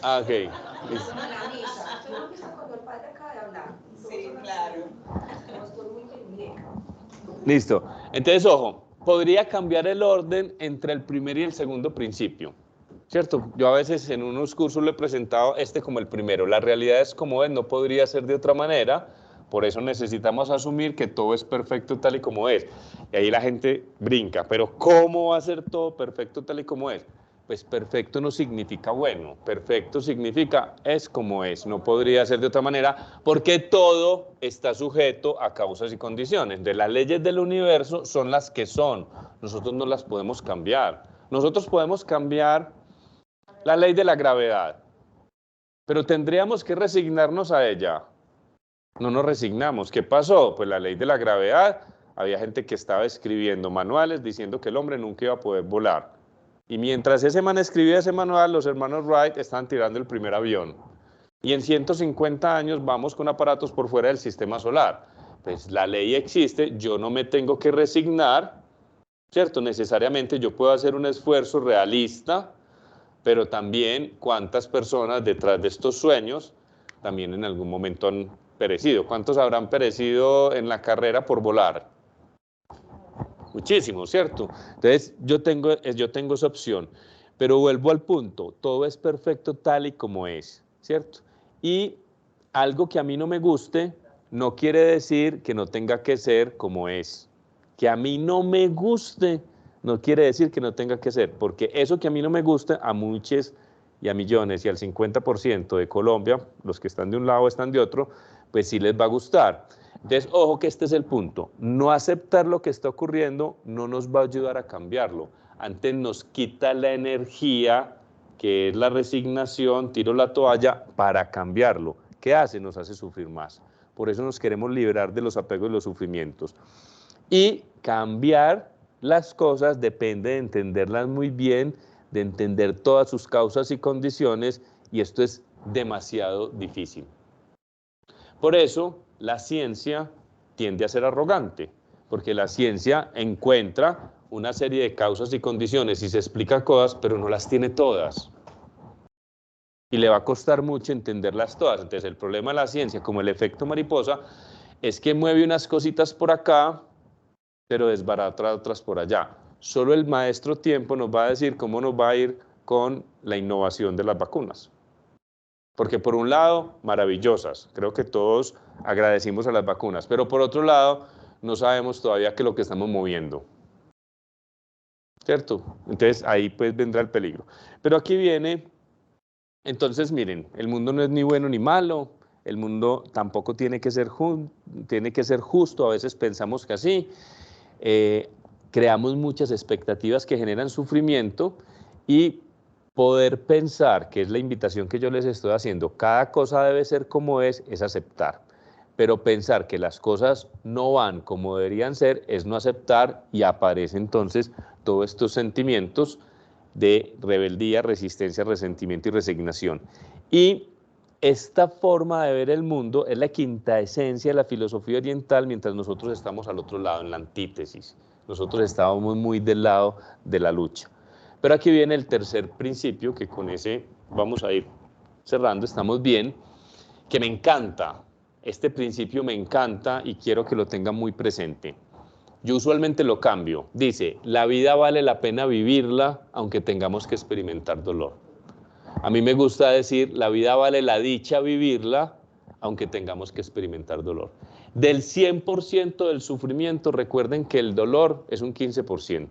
Speaker 4: Ok. Listo.
Speaker 1: Sí, claro.
Speaker 4: Listo. Entonces, ojo, podría cambiar el orden entre el primer y el segundo principio, ¿cierto? Yo a veces en unos cursos le he presentado como el primero. La realidad es como es, no podría ser de otra manera, por eso necesitamos asumir que todo es perfecto tal y como es. Y ahí la gente brinca, pero ¿cómo va a ser todo perfecto tal y como es? Pues perfecto no significa bueno, perfecto significa es como es, no podría ser de otra manera, porque todo está sujeto a causas y condiciones. De las leyes del universo son las que son, nosotros no las podemos cambiar. Nosotros podemos cambiar la ley de la gravedad, pero tendríamos que resignarnos a ella. No nos resignamos. ¿Qué pasó? Pues la ley de la gravedad, había gente que estaba escribiendo manuales diciendo que el hombre nunca iba a poder volar. Y mientras ese man escribía ese manual, los hermanos Wright estaban tirando el primer avión. Y en 150 años vamos con aparatos por fuera del sistema solar. Pues la ley existe, yo no me tengo que resignar, ¿cierto? Necesariamente yo puedo hacer un esfuerzo realista, pero también cuántas personas detrás de estos sueños también en algún momento han perecido. ¿Cuántos habrán perecido en la carrera por volar? Muchísimo, ¿cierto? Entonces, yo tengo esa opción, pero vuelvo al punto, todo es perfecto tal y como es, ¿cierto? Y algo que a mí no me guste, no quiere decir que no tenga que ser como es. Que a mí no me guste, no quiere decir que no tenga que ser, porque eso que a mí no me gusta, a muchos y a millones y al 50% de Colombia, los que están de un lado están de otro, pues sí les va a gustar. Entonces, ojo que este es el punto. No aceptar lo que está ocurriendo no nos va a ayudar a cambiarlo. Antes nos quita la energía, que es la resignación, tiro la toalla para cambiarlo. ¿Qué hace? Nos hace sufrir más. Por eso nos queremos liberar de los apegos y los sufrimientos. Y cambiar las cosas depende de entenderlas muy bien, de entender todas sus causas y condiciones, y esto es demasiado difícil. Por eso la ciencia tiende a ser arrogante, porque la ciencia encuentra una serie de causas y condiciones y se explica cosas, pero no las tiene todas. Y le va a costar mucho entenderlas todas. Entonces el problema de la ciencia, como el efecto mariposa, es que mueve unas cositas por acá, pero desbarata otras por allá. Solo el maestro tiempo nos va a decir cómo nos va a ir con la innovación de las vacunas. Porque por un lado, maravillosas, creo que todos agradecimos a las vacunas, pero por otro lado, no sabemos todavía qué es lo que estamos moviendo. ¿Cierto? Entonces ahí pues vendrá el peligro. Pero aquí viene, entonces miren, el mundo no es ni bueno ni malo, el mundo tampoco tiene que ser justo, a veces pensamos que así. Creamos muchas expectativas que generan sufrimiento y poder pensar, que es la invitación que yo les estoy haciendo, cada cosa debe ser como es aceptar. Pero pensar que las cosas no van como deberían ser es no aceptar y aparece entonces todos estos sentimientos de rebeldía, resistencia, resentimiento y resignación. Y esta forma de ver el mundo es la quinta esencia de la filosofía oriental, mientras nosotros estamos al otro lado, en la antítesis. Nosotros estábamos muy del lado de la lucha. Pero aquí viene el tercer principio, que con ese vamos a ir cerrando, estamos bien, que me encanta. Este principio me encanta y quiero que lo tengan muy presente. Yo usualmente lo cambio. Dice, la vida vale la pena vivirla, aunque tengamos que experimentar dolor. A mí me gusta decir, la vida vale la dicha vivirla, aunque tengamos que experimentar dolor. Del 100% del sufrimiento, recuerden que el dolor es un 15%.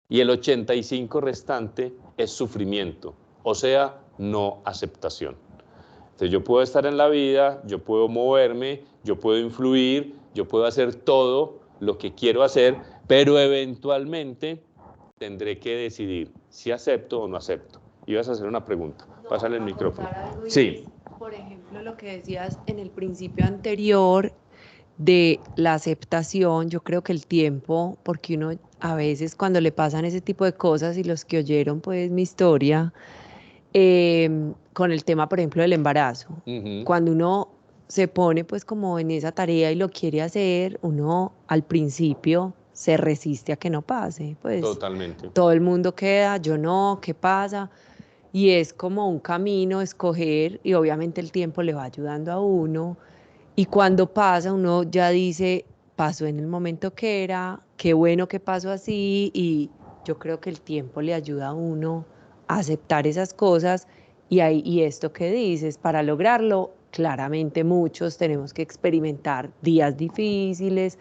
Speaker 4: Y el 85% restante es sufrimiento, o sea, no aceptación. Entonces yo puedo estar en la vida, yo puedo moverme, yo puedo influir, yo puedo hacer todo lo que quiero hacer, pero eventualmente tendré que decidir si acepto o no acepto. Ibas a hacer una pregunta.
Speaker 5: No,
Speaker 4: Pásale el micrófono.
Speaker 5: Sí. Por ejemplo, lo que decías en el principio anterior de la aceptación, yo creo que el tiempo, porque uno a veces cuando le pasan ese tipo de cosas y los que oyeron pues mi historia, con el tema, por ejemplo, del embarazo, cuando uno se pone pues como en esa tarea y lo quiere hacer, uno al principio se resiste a que no pase, pues
Speaker 4: Totalmente.
Speaker 5: todo el mundo queda, yo no, ¿qué pasa? Y es como un camino escoger y obviamente el tiempo le va ayudando a uno y cuando pasa uno ya dice, pasó en el momento que era, qué bueno que pasó así y yo creo que el tiempo le ayuda a uno a aceptar esas cosas y esto que dices, para lograrlo, claramente muchos tenemos que experimentar días difíciles,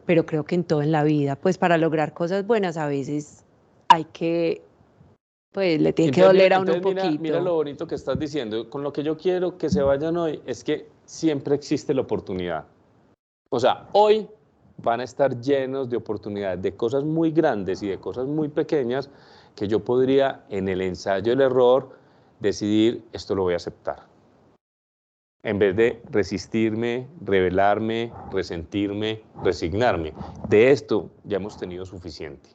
Speaker 5: pero creo que en todo en la vida, pues para lograr cosas buenas a veces hay que, pues le tiene que doler a uno un poquito.
Speaker 4: Mira lo bonito que estás diciendo. Con lo que yo quiero que se vayan hoy es que siempre existe la oportunidad. O sea, hoy van a estar llenos de oportunidades, de cosas muy grandes y de cosas muy pequeñas que yo podría, en el ensayo del error, decidir, esto lo voy a aceptar. En vez de resistirme, rebelarme, resentirme, resignarme. De esto ya hemos tenido suficiente.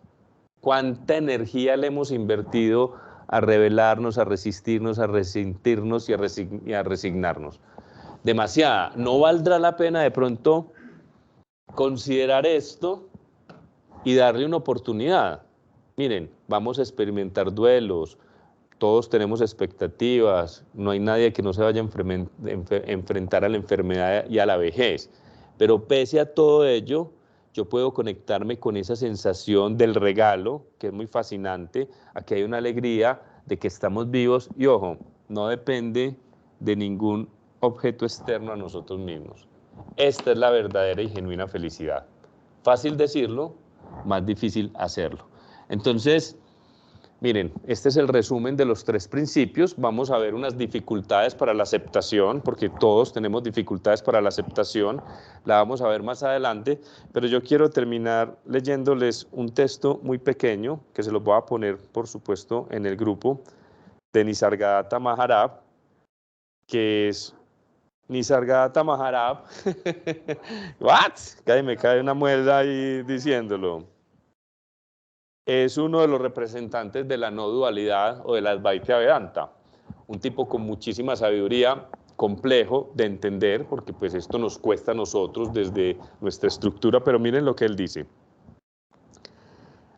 Speaker 4: ¿Cuánta energía le hemos invertido a rebelarnos, a resistirnos, a resentirnos y a resignarnos? Demasiada. ¿No valdrá la pena de pronto considerar esto y darle una oportunidad? Miren, vamos a experimentar duelos, todos tenemos expectativas, no hay nadie que no se vaya a enfrentar a la enfermedad y a la vejez, pero pese a todo ello, yo puedo conectarme con esa sensación del regalo, que es muy fascinante, aquí hay una alegría de que estamos vivos y ojo, no depende de ningún objeto externo a nosotros mismos. Esta es la verdadera y genuina felicidad. Fácil decirlo, más difícil hacerlo. Entonces, miren, este es el resumen de los 3 principios. Vamos a ver unas dificultades para la aceptación, porque todos tenemos dificultades para la aceptación. La vamos a ver más adelante, pero yo quiero terminar leyéndoles un texto muy pequeño, que se los voy a poner, por supuesto, en el grupo, de Nisargadatta Maharaj, que es Nisargadatta Maharaj. ¿What? Me cae una muela ahí diciéndolo. Es uno de los representantes de la no dualidad o de la Advaita Vedanta, un tipo con muchísima sabiduría, complejo de entender, porque pues esto nos cuesta a nosotros desde nuestra estructura, pero miren lo que él dice.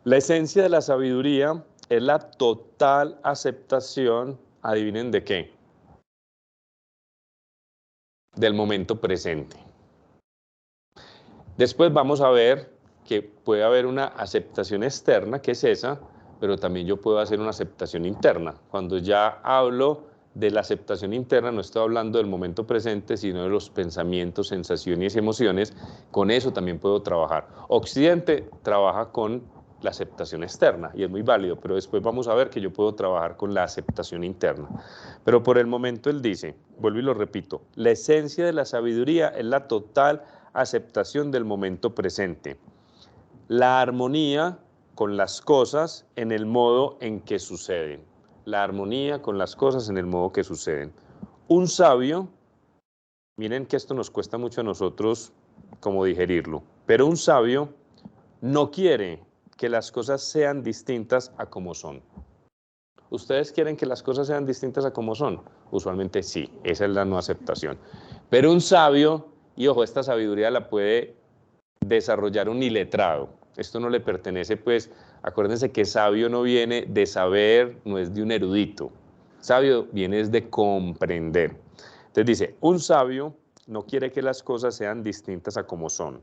Speaker 4: La esencia de la sabiduría es la total aceptación, adivinen de qué, del momento presente. Después vamos a ver que puede haber una aceptación externa, que es esa, pero también yo puedo hacer una aceptación interna. Cuando ya hablo de la aceptación interna, no estoy hablando del momento presente, sino de los pensamientos, sensaciones y emociones. Con eso también puedo trabajar. Occidente trabaja con la aceptación externa y es muy válido, pero después vamos a ver que yo puedo trabajar con la aceptación interna. Pero por el momento él dice, vuelvo y lo repito, la esencia de la sabiduría es la total aceptación del momento presente. La armonía con las cosas en el modo en que suceden. La armonía con las cosas en el modo que suceden. Un sabio, miren que esto nos cuesta mucho a nosotros como digerirlo, pero un sabio no quiere que las cosas sean distintas a como son. ¿Ustedes quieren que las cosas sean distintas a como son? Usualmente sí, esa es la no aceptación. Pero un sabio, y ojo, esta sabiduría la puede desarrollar un iletrado. Esto no le pertenece, pues, acuérdense que sabio no viene de saber, no es de un erudito. Sabio viene de comprender. Entonces dice, un sabio no quiere que las cosas sean distintas a como son.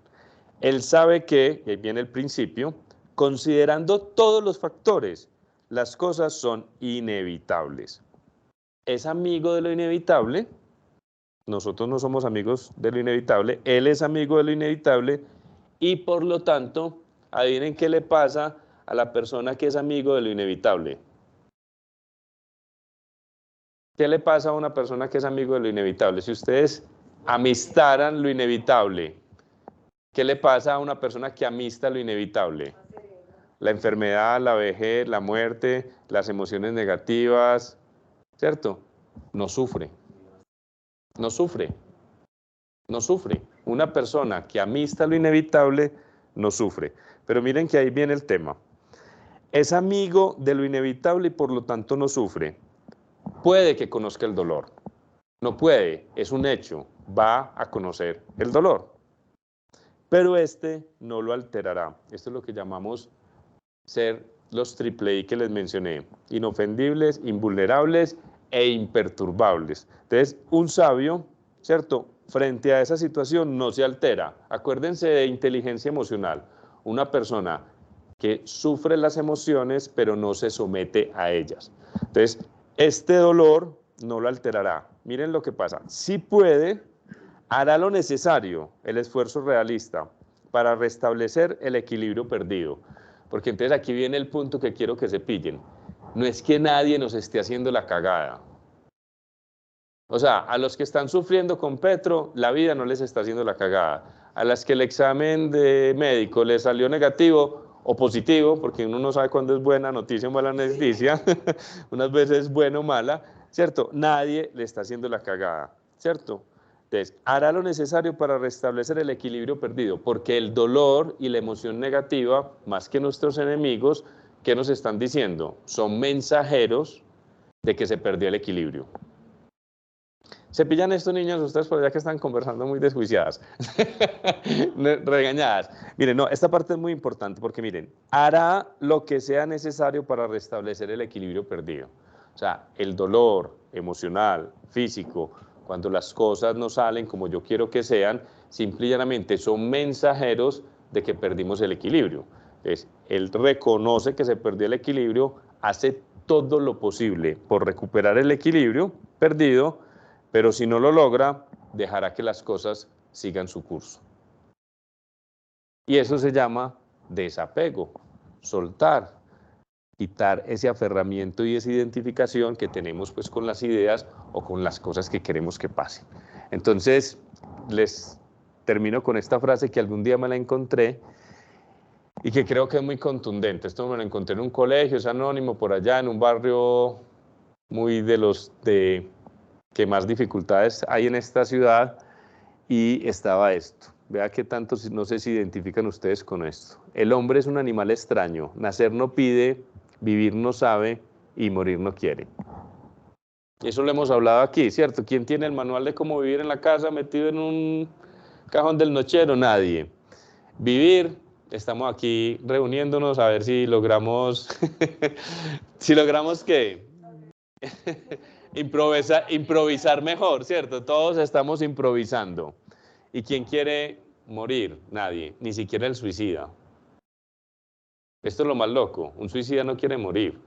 Speaker 4: Él sabe que, y ahí viene el principio, considerando todos los factores, las cosas son inevitables. Es amigo de lo inevitable. Nosotros no somos amigos de lo inevitable. Él es amigo de lo inevitable y por lo tanto, adivinen qué le pasa a la persona que es amigo de lo inevitable. ¿Qué le pasa a una persona que es amigo de lo inevitable? Si ustedes amistaran lo inevitable, ¿qué le pasa a una persona que amista lo inevitable? La enfermedad, la vejez, la muerte, las emociones negativas, ¿cierto? No sufre. No sufre. No sufre. Una persona que amista lo inevitable no sufre. Pero miren que ahí viene el tema. Es amigo de lo inevitable y por lo tanto no sufre. Puede que conozca el dolor. No puede, es un hecho. Va a conocer el dolor. Pero este no lo alterará. Esto es lo que llamamos ser los triple I que les mencioné. Inofendibles, invulnerables e imperturbables. Entonces, un sabio, ¿cierto?, frente a esa situación no se altera. Acuérdense de inteligencia emocional. Una persona que sufre las emociones, pero no se somete a ellas. Entonces, este dolor no lo alterará. Miren lo que pasa. Si puede, hará lo necesario, el esfuerzo realista, para restablecer el equilibrio perdido. Porque entonces aquí viene el punto que quiero que se pillen. No es que nadie nos esté haciendo la cagada. O sea, a los que están sufriendo con Petro, la vida no les está haciendo la cagada. A las que el examen de médico les salió negativo o positivo, porque uno no sabe cuándo es buena noticia o mala noticia, unas veces es buena o mala, ¿cierto? Nadie le está haciendo la cagada, ¿cierto? Entonces, hará lo necesario para restablecer el equilibrio perdido, porque el dolor y la emoción negativa, más que nuestros enemigos, ¿qué nos están diciendo? Son mensajeros de que se perdió el equilibrio. ¿Se pillan estos niños ustedes por allá que están conversando muy desjuiciadas? Regañadas. Miren, no, esta parte es muy importante porque miren, hará lo que sea necesario para restablecer el equilibrio perdido. O sea, el dolor emocional, físico, cuando las cosas no salen como yo quiero que sean, simple y llanamente son mensajeros de que perdimos el equilibrio. Entonces, él reconoce que se perdió el equilibrio, hace todo lo posible por recuperar el equilibrio perdido, pero si no lo logra, dejará que las cosas sigan su curso. Y eso se llama desapego, soltar, quitar ese aferramiento y esa identificación que tenemos pues con las ideas o con las cosas que queremos que pasen. Entonces, les termino con esta frase que algún día me la encontré y que creo que es muy contundente. Esto me lo encontré en un colegio, es anónimo, por allá en un barrio muy de los que más dificultades hay en esta ciudad, y estaba esto. Vea qué tanto, no sé si identifican ustedes con esto. El hombre es un animal extraño, nacer no pide, vivir no sabe y morir no quiere. Eso lo hemos hablado aquí, ¿cierto? ¿Quién tiene el manual de cómo vivir en la casa metido en un cajón del nochero? Nadie. Vivir, estamos aquí reuniéndonos a ver si logramos, si logramos ¿qué? Improvisar mejor, ¿cierto? Todos estamos improvisando. ¿Y quién quiere morir? Nadie, ni siquiera el suicida. Esto es lo más loco, un suicida no quiere morir.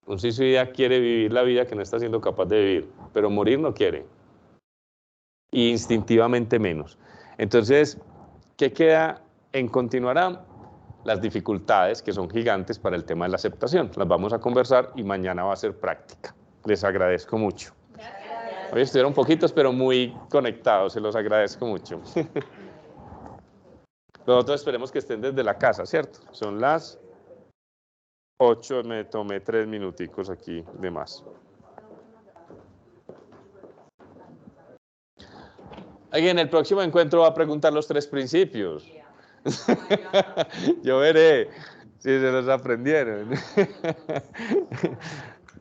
Speaker 4: Un suicida quiere vivir la vida que no está siendo capaz de vivir, pero morir no quiere. Y instintivamente menos. Entonces, ¿qué queda en continuará? Las dificultades, que son gigantes para el tema de la aceptación. Las vamos a conversar y mañana va a ser práctica. Les agradezco mucho. Hoy estuvieron poquitos, pero muy conectados. Se los agradezco mucho. Nosotros esperemos que estén desde la casa, ¿cierto? Son las 8, me tomé 3 minuticos aquí de más. Alguien en el próximo encuentro va a preguntar los 3 principios. Yo veré si se los aprendieron.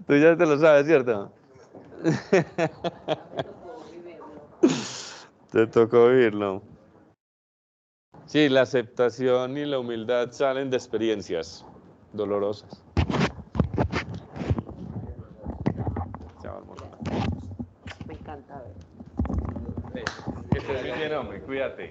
Speaker 4: Tú ya te lo sabes, ¿cierto? Te tocó vivirlo. Sí, la aceptación y la humildad salen de experiencias dolorosas. Chao, hermosa.
Speaker 5: Me encanta ver.
Speaker 4: Que estés muy bien, hombre, cuídate.